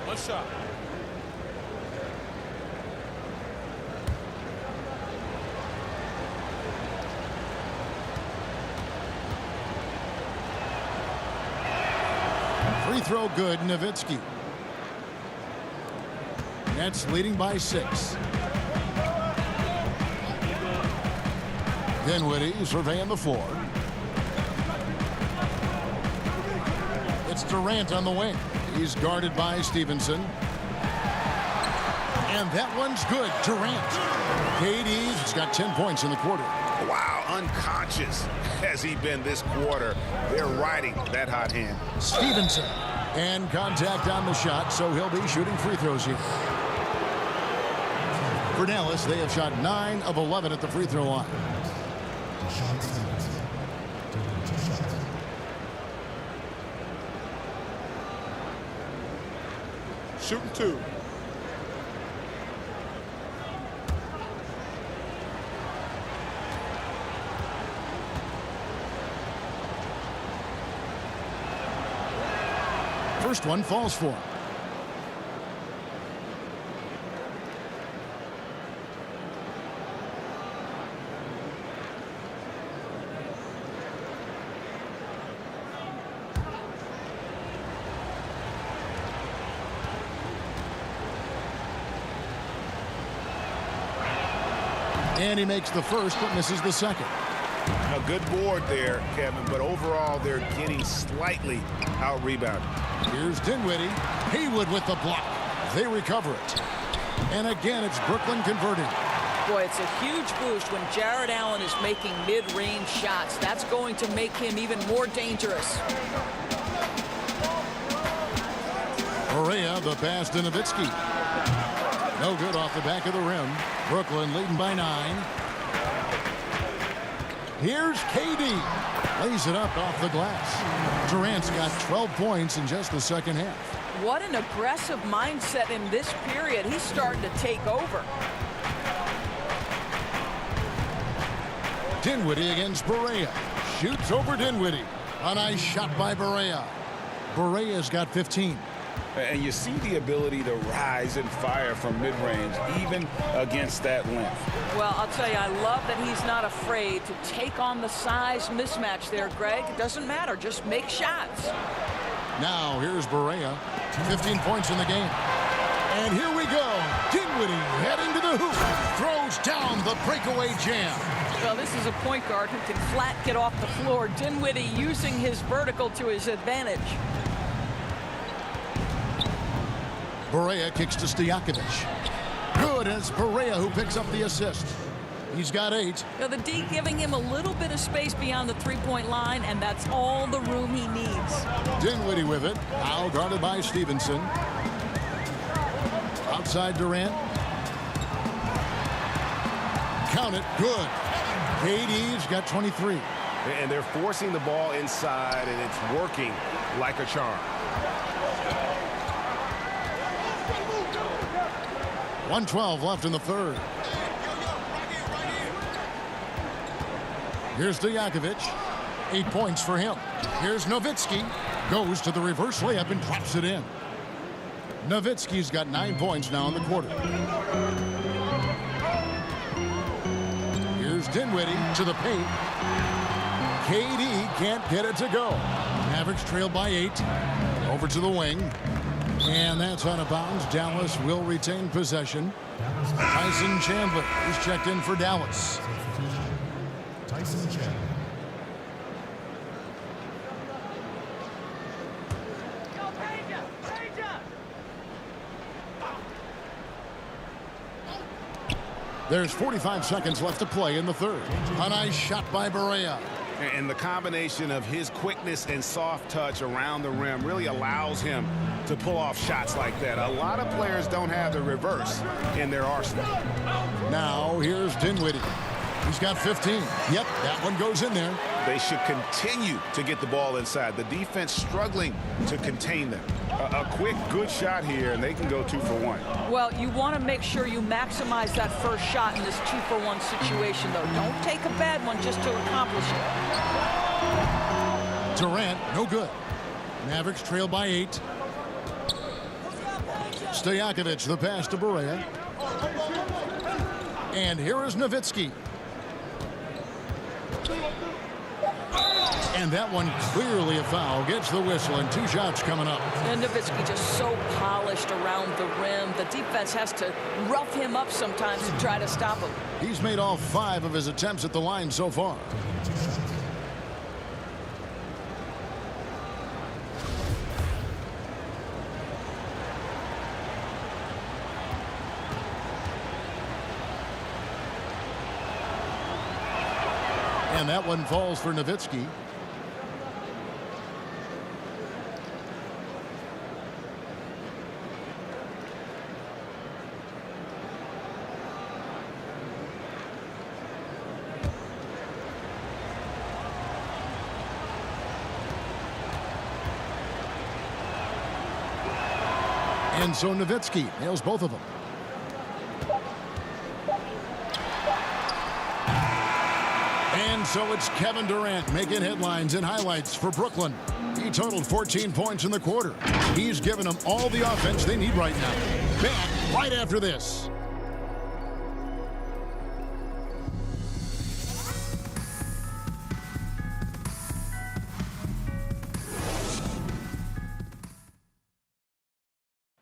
One shot. Free throw good, Nowitzki. Nets leading by 6. Dinwiddie surveying the floor. It's Durant on the wing. He's guarded by Stevenson. And that one's good. Durant. KD's got 10 points in the quarter. Wow, unconscious has he been this quarter. They're riding that hot hand. Stevenson. And contact on the shot, so he'll be shooting free throws here. For Dallas, they have shot 9 of 11 at the free throw line. Shooting 2. First one falls for him. And he makes the first, but misses the second. A good board there, Kevin, but overall they're getting slightly out-rebounded. Here's Dinwiddie. Haywood with the block. They recover it. And again, it's Brooklyn converting. Boy, it's a huge boost when Jared Allen is making mid-range shots. That's going to make him even more dangerous. Barea, the pass to Nowitzki. No good off the back of the rim. Brooklyn leading by 9. Here's KD. Lays it up off the glass. Durant's got 12 points in just the second half. What an aggressive mindset in this period. He's starting to take over. Dinwiddie against Barea. Shoots over Dinwiddie. A nice shot by Barea. Barea's got 15. And you see the ability to rise and fire from mid-range, even against that length. Well, I'll tell you, I love that he's not afraid to take on the size mismatch there, Greg. It doesn't matter. Just make shots. Now, here's Barea. 15 points in the game. And here we go. Dinwiddie heading to the hoop. Throws down the breakaway jam. Well, this is a point guard who can flat get off the floor. Dinwiddie using his vertical to his advantage. Barea kicks to Stojakovic. Good, as Barea who picks up the assist. He's got 8. Now the D giving him a little bit of space beyond the three-point line, and that's all the room he needs. Dinwiddie with it. Now guarded by Stevenson. Outside Durant. Count it. Good. KD's got 23. And they're forcing the ball inside, and it's working like a charm. 1:12 left in the third. Here's Stojakovic. 8 points for him. Here's Nowitzki. Goes to the reverse layup and drops it in. Nowitzki's got 9 points now in the quarter. Here's Dinwiddie to the paint. KD can't get it to go. Mavericks trail by 8. Over to the wing. And that's out of bounds. Dallas will retain possession. Tyson Chandler is checked in for Dallas. Tyson Chandler. There's 45 seconds left to play in the third. A nice shot by Barea. And the combination of his quickness and soft touch around the rim really allows him to pull off shots like that. A lot of players don't have the reverse in their arsenal. Now here's Dinwiddie. He's got 15. Yep, that one goes in there. They should continue to get the ball inside. The defense struggling to contain them. A quick, good shot here, and they can go 2 for 1. Well, you want to make sure you maximize that first shot in this 2-for-1 situation, though. Don't take a bad one just to accomplish it. Durant, no good. Mavericks trail by 8. Stojakovic, the pass to Barea. And here is Nowitzki. And that one clearly a foul. Gets the whistle, and 2 shots coming up. And Nowitzki just so polished around the rim. The defense has to rough him up sometimes to try to stop him. He's made all 5 of his attempts at the line so far. And that one falls for Nowitzki. And so Nowitzki nails both of them. And so it's Kevin Durant making headlines and highlights for Brooklyn. He totaled 14 points in the quarter. He's given them all the offense they need right now. Back right after this.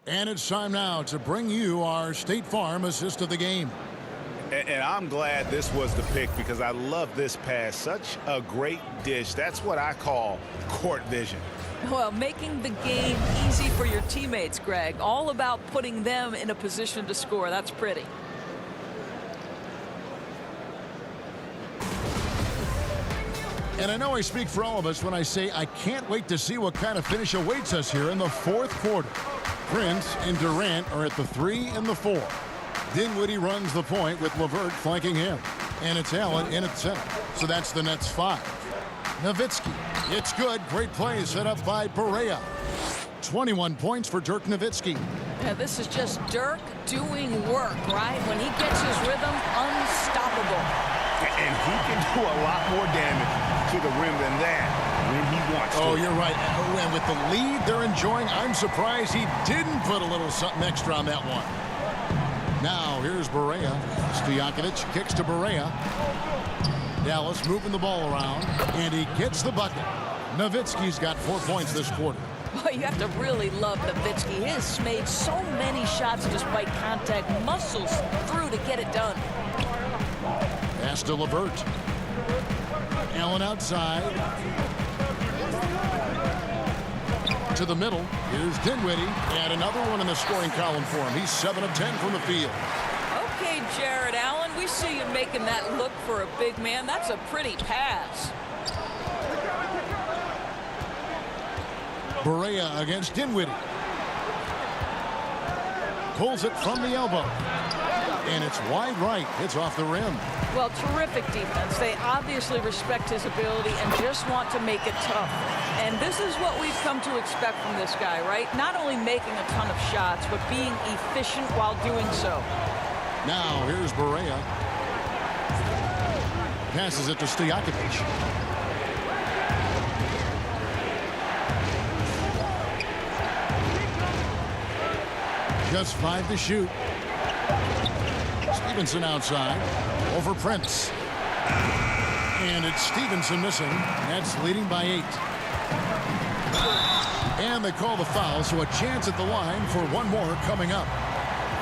And it's time now to bring you our State Farm assist of the game. And I'm glad this was the pick because I love this pass. Such a great dish. That's what I call court vision. Well, making the game easy for your teammates, Greg. All about putting them in a position to score. That's pretty. And I know I speak for all of us when I say I can't wait to see what kind of finish awaits us here in the fourth quarter. Prince and Durant are at the 3 and the 4. Dinwiddie runs the point with LeVert flanking him. And it's Allen in at center. So that's the Nets 5. Nowitzki. It's good. Great play set up by Barea. 21 points for Dirk Nowitzki. Yeah, this is just Dirk doing work, right? When he gets his rhythm, unstoppable. And he can do a lot more damage to the rim than that when he wants to. Oh, you're right. And with the lead they're enjoying, I'm surprised he didn't put a little something extra on that one. Now, here's Barea. Stojakovic kicks to Barea. Dallas moving the ball around, and he gets the bucket. Nowitzki's got 4 points this quarter. Well, you have to really love Nowitzki. He has made so many shots despite contact, muscles through to get it done. Pass to LeVert. Allen outside. To the middle. Here's Dinwiddie. And another one in the scoring column for him. He's 7 of 10 from the field. Okay, Jared Allen, we see you making that look for a big man. That's a pretty pass. Barea against Dinwiddie. Pulls it from the elbow. And it's wide right. It's off the rim. Well, terrific defense. They obviously respect his ability and just want to make it tough. And this is what we've come to expect from this guy, right? Not only making a ton of shots, but being efficient while doing so. Now, here's Barea. Passes it to Stojakovic. Just 5 to shoot. Stevenson outside. Over Prince. And it's Stevenson missing. That's leading by 8. And they call the foul, so a chance at the line for one more coming up.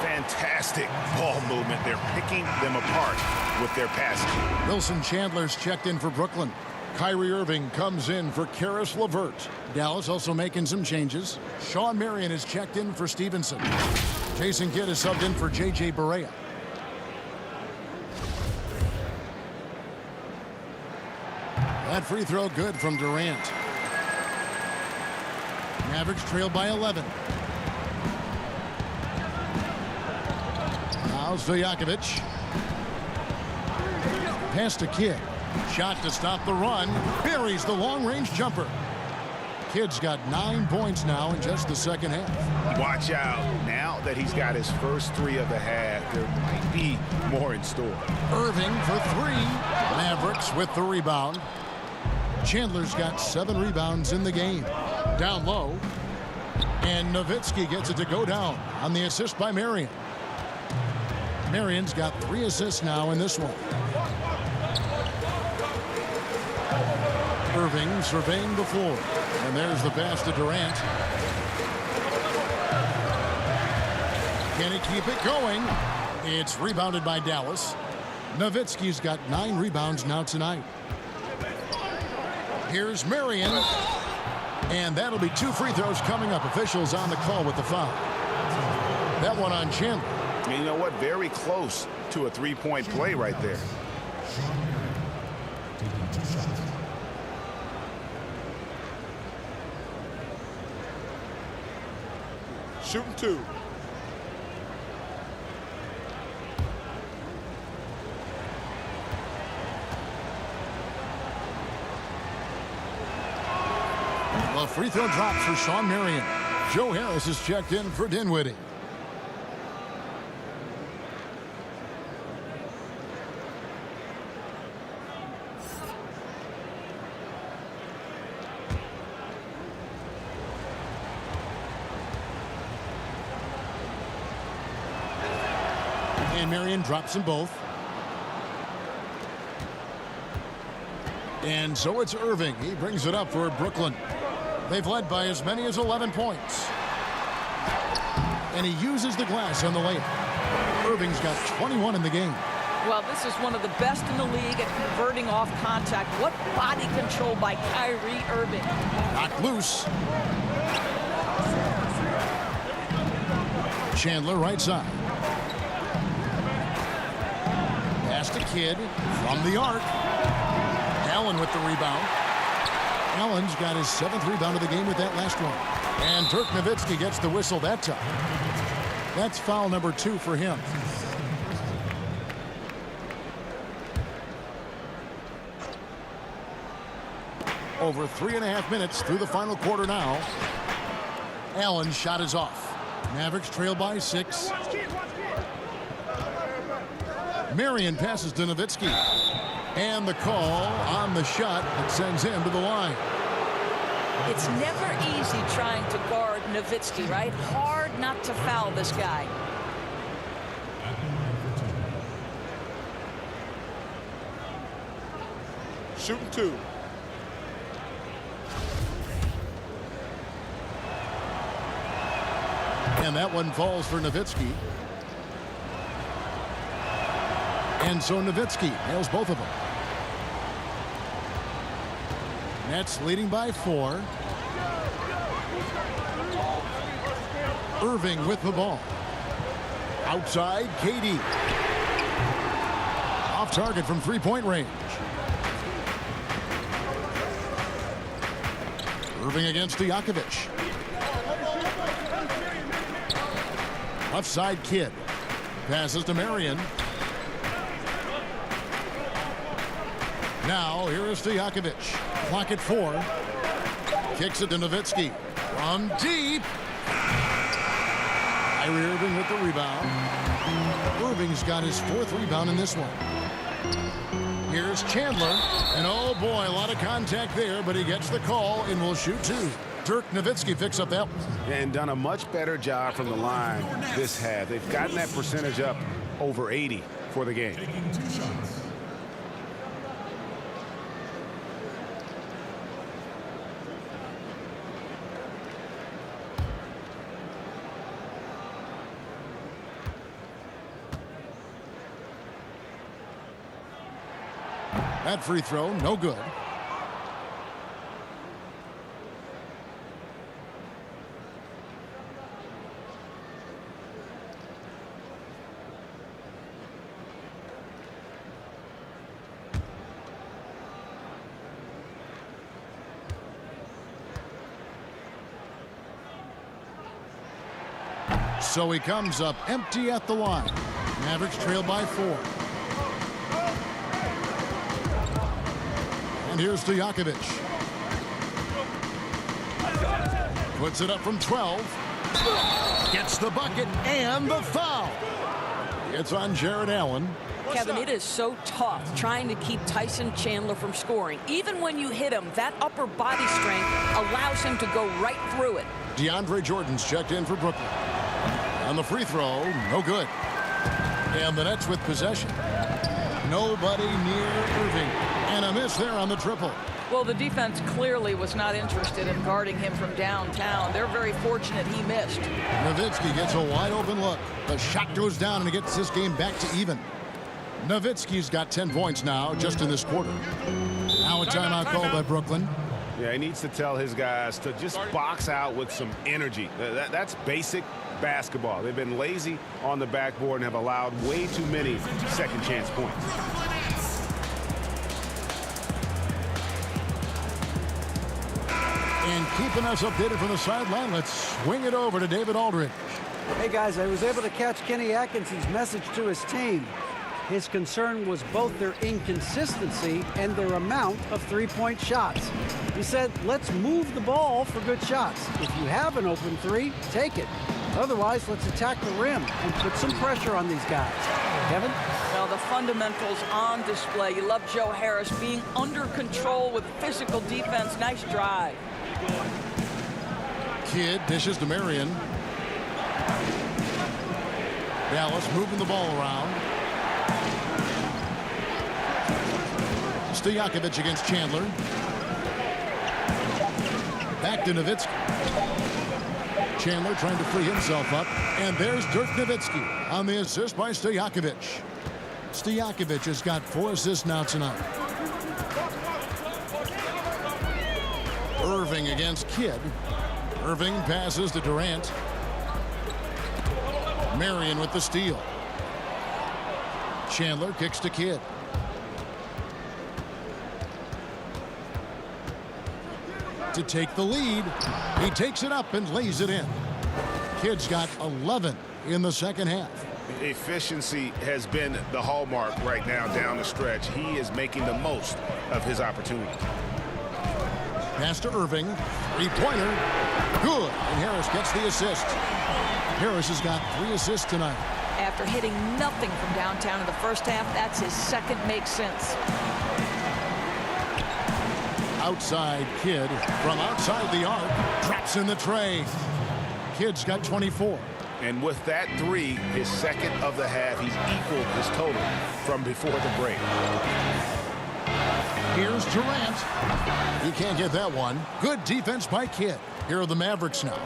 Fantastic ball movement. They're picking them apart with their passing. Wilson Chandler's checked in for Brooklyn. Kyrie Irving comes in for Karis LeVert. Dallas also making some changes. Sean Marion is checked in for Stevenson. Jason Kidd is subbed in for J.J. Barea. That free throw good from Durant. Mavericks trail by 11. Now Stojakovic. Pass to Kidd. Shot to stop the run. Buries the long-range jumper. Kidd's got 9 points now in just the second half. Watch out. Now that he's got his first 3 of the half, there might be more in store. Irving for 3. Mavericks with the rebound. Chandler's got 7 rebounds in the game. Down low. And Nowitzki gets it to go down on the assist by Marion. Marion's got 3 assists now in this one. Irving surveying the floor. And there's the pass to Durant. Can he keep it going? It's rebounded by Dallas. Nowitzki's got 9 rebounds now tonight. Here's Marion. And that'll be 2 free throws coming up. Officials on the call with the foul. That one on Chandler. And you know what? Very close to a 3-point play right there. Shooting 2. The free throw drops for Sean Marion. Joe Harris is checked in for Dinwiddie. And Marion drops them both. And so it's Irving. He brings it up for Brooklyn. They've led by as many as 11 points. And he uses the glass on the layup. Irving's got 21 in the game. Well, this is one of the best in the league at converting off contact. What body control by Kyrie Irving. Knocked loose. Chandler right side. Pass to Kidd from the arc. Allen with the rebound. Allen's got his 7th rebound of the game with that last one. And Dirk Nowitzki gets the whistle that time. That's foul number 2 for him. Over 3.5 minutes through the final quarter now. Allen's shot is off. Mavericks trail by 6. Marion passes to Nowitzki. And the call on the shot that sends him to the line. It's never easy trying to guard Nowitzki, right? Hard not to foul this guy. Shooting 2. And that one falls for Nowitzki. And so Nowitzki nails both of them. Nets leading by 4. Irving with the ball. Outside, KD. Off target from 3-point range. Irving against Stojakovic. Left side, Kidd. Passes to Marion. Now, here is Stojakovic. Clock at 4. Kicks it to Nowitzki. From deep. Kyrie Irving with the rebound. Irving's got his 4th rebound in this one. Here's Chandler. And oh boy, a lot of contact there, but he gets the call and will shoot 2. Dirk Nowitzki picks up that one. And done a much better job from the line this half. They've gotten that percentage up over 80 for the game. Taking 2 shots. That free throw, no good. So he comes up empty at the line. Mavericks trail by 4. And here's Stojakovic. Puts it up from 12. Gets the bucket and the foul. It's on Jared Allen. Kevin, it is so tough trying to keep Tyson Chandler from scoring. Even when you hit him, that upper body strength allows him to go right through it. DeAndre Jordan's checked in for Brooklyn. On the free throw, no good. And the Nets with possession. Nobody near Irving. And a miss there on the triple. Well, the defense clearly was not interested in guarding him from downtown. They're very fortunate he missed. Nowitzki gets a wide open look. The shot goes down and it gets this game back to even. Nowitzki's got 10 points now just in this quarter. Now a timeout called by Brooklyn. Yeah, he needs to tell his guys to just box out with some energy. That's basic basketball. They've been lazy on the backboard and have allowed way too many second chance points. And keeping us updated from the sideline, let's swing it over to David Aldridge. Hey guys, I was able to catch Kenny Atkinson's message to his team. His concern was both their inconsistency and their amount of three-point shots. He said, let's move the ball for good shots. If you have an open 3, take it. Otherwise, let's attack the rim and put some pressure on these guys. Kevin? Well, the fundamentals on display. You love Joe Harris being under control with physical defense. Nice drive. Kidd dishes to Marion. Dallas moving the ball around. Stojakovic against Chandler. Back to Nowitzki. Chandler trying to free himself up. And there's Dirk Nowitzki on the assist by Stojakovic. Stojakovic has got 4 assists now tonight. Irving against Kidd. Irving passes to Durant. Marion with the steal. Chandler kicks to Kidd. To take the lead, he takes it up and lays it in. Kidd's got 11 in the second half. Efficiency has been the hallmark right now down the stretch. He is making the most of his opportunity. Pass to Irving. Three-pointer. Good. And Harris gets the assist. Harris has got 3 assists tonight. After hitting nothing from downtown in the first half, that's his second make since. Outside Kidd from outside the arc. Traps in the tray. Kidd's got 24. And with that 3, his second of the half, he's equaled his total from before the break. Here's Durant. He can't get that one. Good defense by Kidd. Here are the Mavericks now.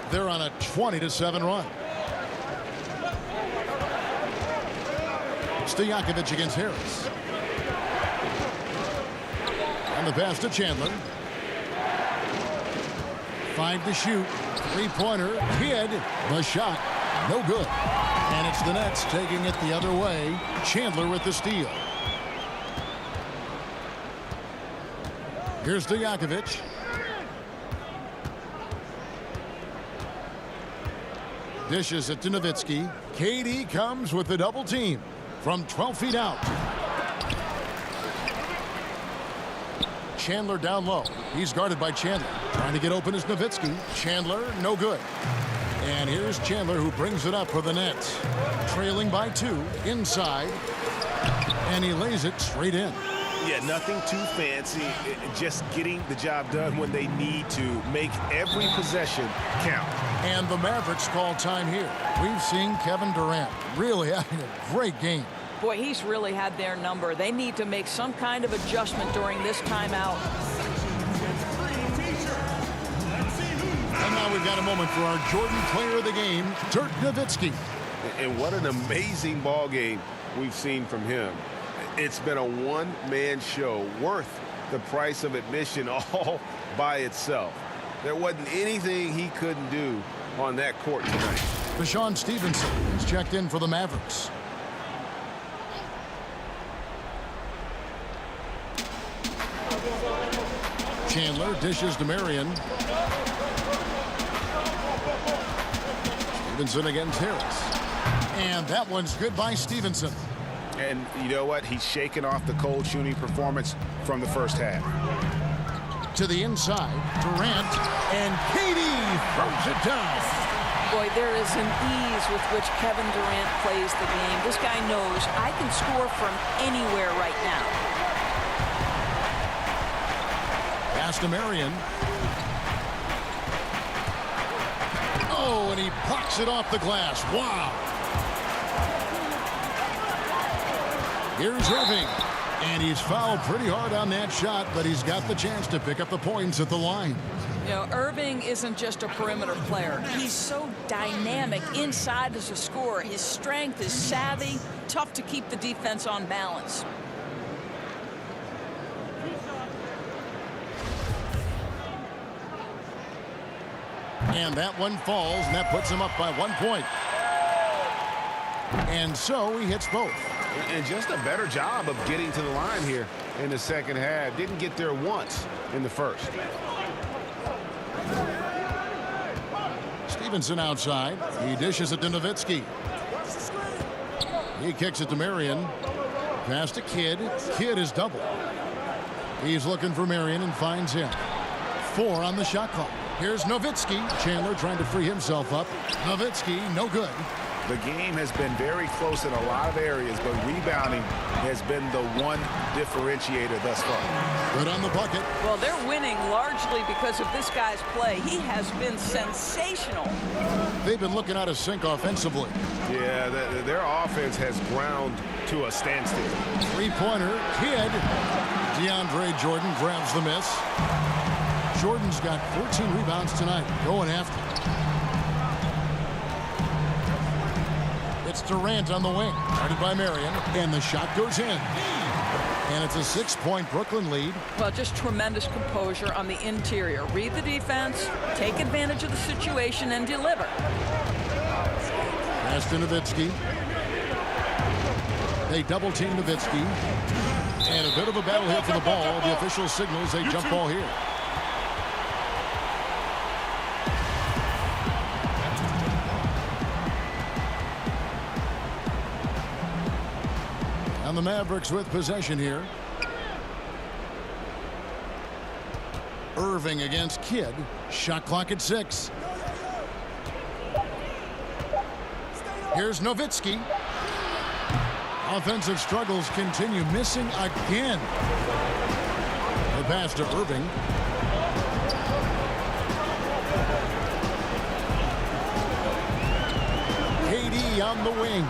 They're on a 20-7 run. Stojakovic against Harris. And the pass to Chandler. 5 to shoot. Three-pointer. Kidd. The shot. No good. And it's the Nets taking it the other way. Chandler with the steal. Here's Stojakovic. Dishes it to Nowitzki. KD comes with the double team from 12 feet out. Chandler down low. He's guarded by Chandler. Trying to get open is Nowitzki. Chandler, no good. And here's Chandler, who brings it up for the Nets. Trailing by 2 inside. And he lays it straight in. Yeah, nothing too fancy. Just getting the job done when they need to. Make every possession count. And the Mavericks call time here. We've seen Kevin Durant really having a great game. Boy, he's really had their number. They need to make some kind of adjustment during this timeout. And now we've got a moment for our Jordan player of the game, Dirk Nowitzki. And what an amazing ball game we've seen from him. It's been a one-man show worth the price of admission all by itself. There wasn't anything he couldn't do on that court tonight. Deshaun Stevenson is checked in for the Mavericks. Chandler dishes to Marion. Stevenson against Harris. And that one's good by Stevenson. And you know what? He's shaken off the cold shooting performance from the first half. To the inside, Durant, and KD throws it down. Boy, there is an ease with which Kevin Durant plays the game. This guy knows I can score from anywhere right now. Pass to Marion. Oh, and he pucks it off the glass. Wow. Here's Irving. And he's fouled pretty hard on that shot, but he's got the chance to pick up the points at the line. You know, Irving isn't just a perimeter player. He's so dynamic inside as a scorer. His strength is savvy, tough to keep the defense on balance. And that one falls, and that puts him up by 1 point. And so he hits both. And just a better job of getting to the line here in the second half. Didn't get there once in the first. Stevenson outside. He dishes it to Nowitzki. He kicks it to Marion. Pass to Kidd. Kidd is double. He's looking for Marion and finds him. 4 on the shot clock. Here's Nowitzki. Chandler trying to free himself up. Nowitzki, no good. The game has been very close in a lot of areas, but rebounding has been the one differentiator thus far. Good on the bucket. Well, they're winning largely because of this guy's play. He has been sensational. They've been looking out of sync offensively. Yeah, their offense has ground to a standstill. Three-pointer, Kidd. DeAndre Jordan grabs the miss. Jordan's got 14 rebounds tonight, going after it. It's Durant on the wing, guarded by Marion, and the shot goes in. And it's a 6-point Brooklyn lead. Well, just tremendous composure on the interior. Read the defense, take advantage of the situation, and deliver. Pass to Nowitzki. They double-team Nowitzki. And a bit of a battle here for the ball. The official signals a jump ball here. And the Mavericks with possession here. Irving against Kidd. Shot clock at 6. Here's Nowitzki. Offensive struggles continue, missing again. The pass to Irving. KD on the wing.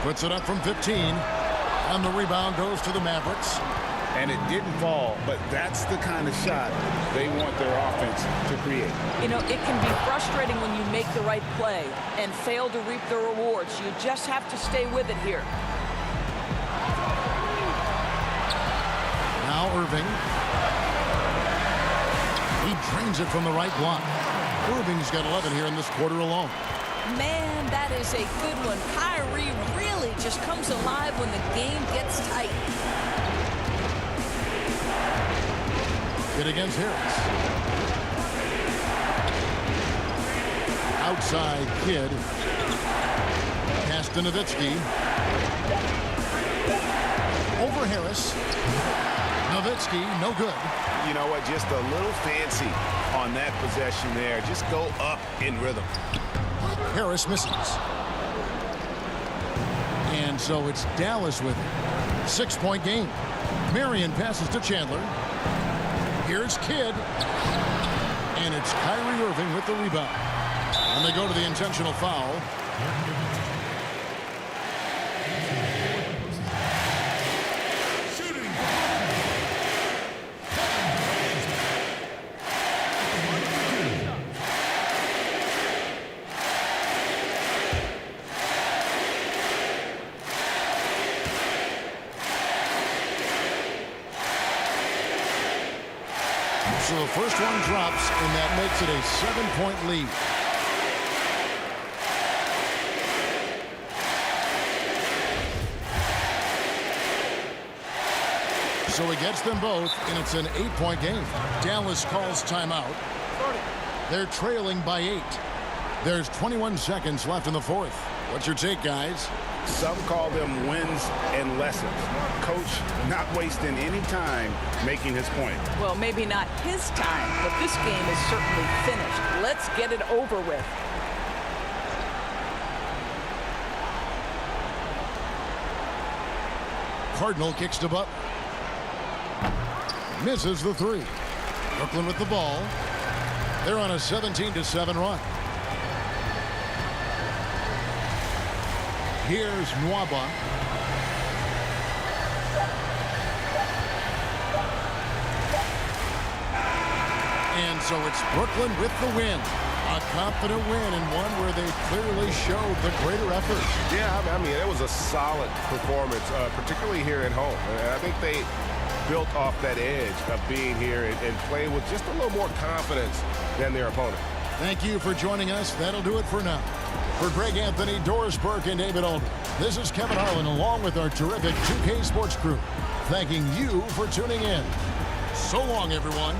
Puts it up from 15. And the rebound goes to the Mavericks. And it didn't fall, but that's the kind of shot they want their offense to create. You know, it can be frustrating when you make the right play and fail to reap the rewards. You just have to stay with it here. Now Irving. He drains it from the right block. Irving's got 11 here in this quarter alone. Man, that is a good one. Kyrie really just comes alive when the game gets tight. Hit against Harris. Outside Kidd. Pass to Nowitzki. Over Harris. Nowitzki, no good. You know what? Just a little fancy on that possession there. Just go up in rhythm. Harris misses. And so it's Dallas with it. 6-point game. Marion passes to Chandler. Here's Kidd. And it's Kyrie Irving with the rebound. And they go to the intentional foul. So the first one drops, and that makes it a 7-point lead. So he gets them both, and it's an 8-point game. Dallas calls timeout. They're trailing by 8. There's 21 seconds left in the fourth. What's your take, guys? Some call them wins and lessons. Coach not wasting any time making his point. Well, maybe not his time, but this game is certainly finished. Let's get it over with. Cardinal kicks to Butler. Misses the three. Brooklyn with the ball. They're on a 17-7 run. Here's Nwaba. And so it's Brooklyn with the win. A confident win, and one where they clearly showed the greater effort. Yeah, I mean, it was a solid performance, particularly here at home. I think they built off that edge of being here and playing with just a little more confidence than their opponent. Thank you for joining us. That'll do it for now. For Greg Anthony, Doris Burke, and David Aldridge, this is Kevin Harlan along with our terrific 2K Sports crew, thanking you for tuning in. So long, everyone.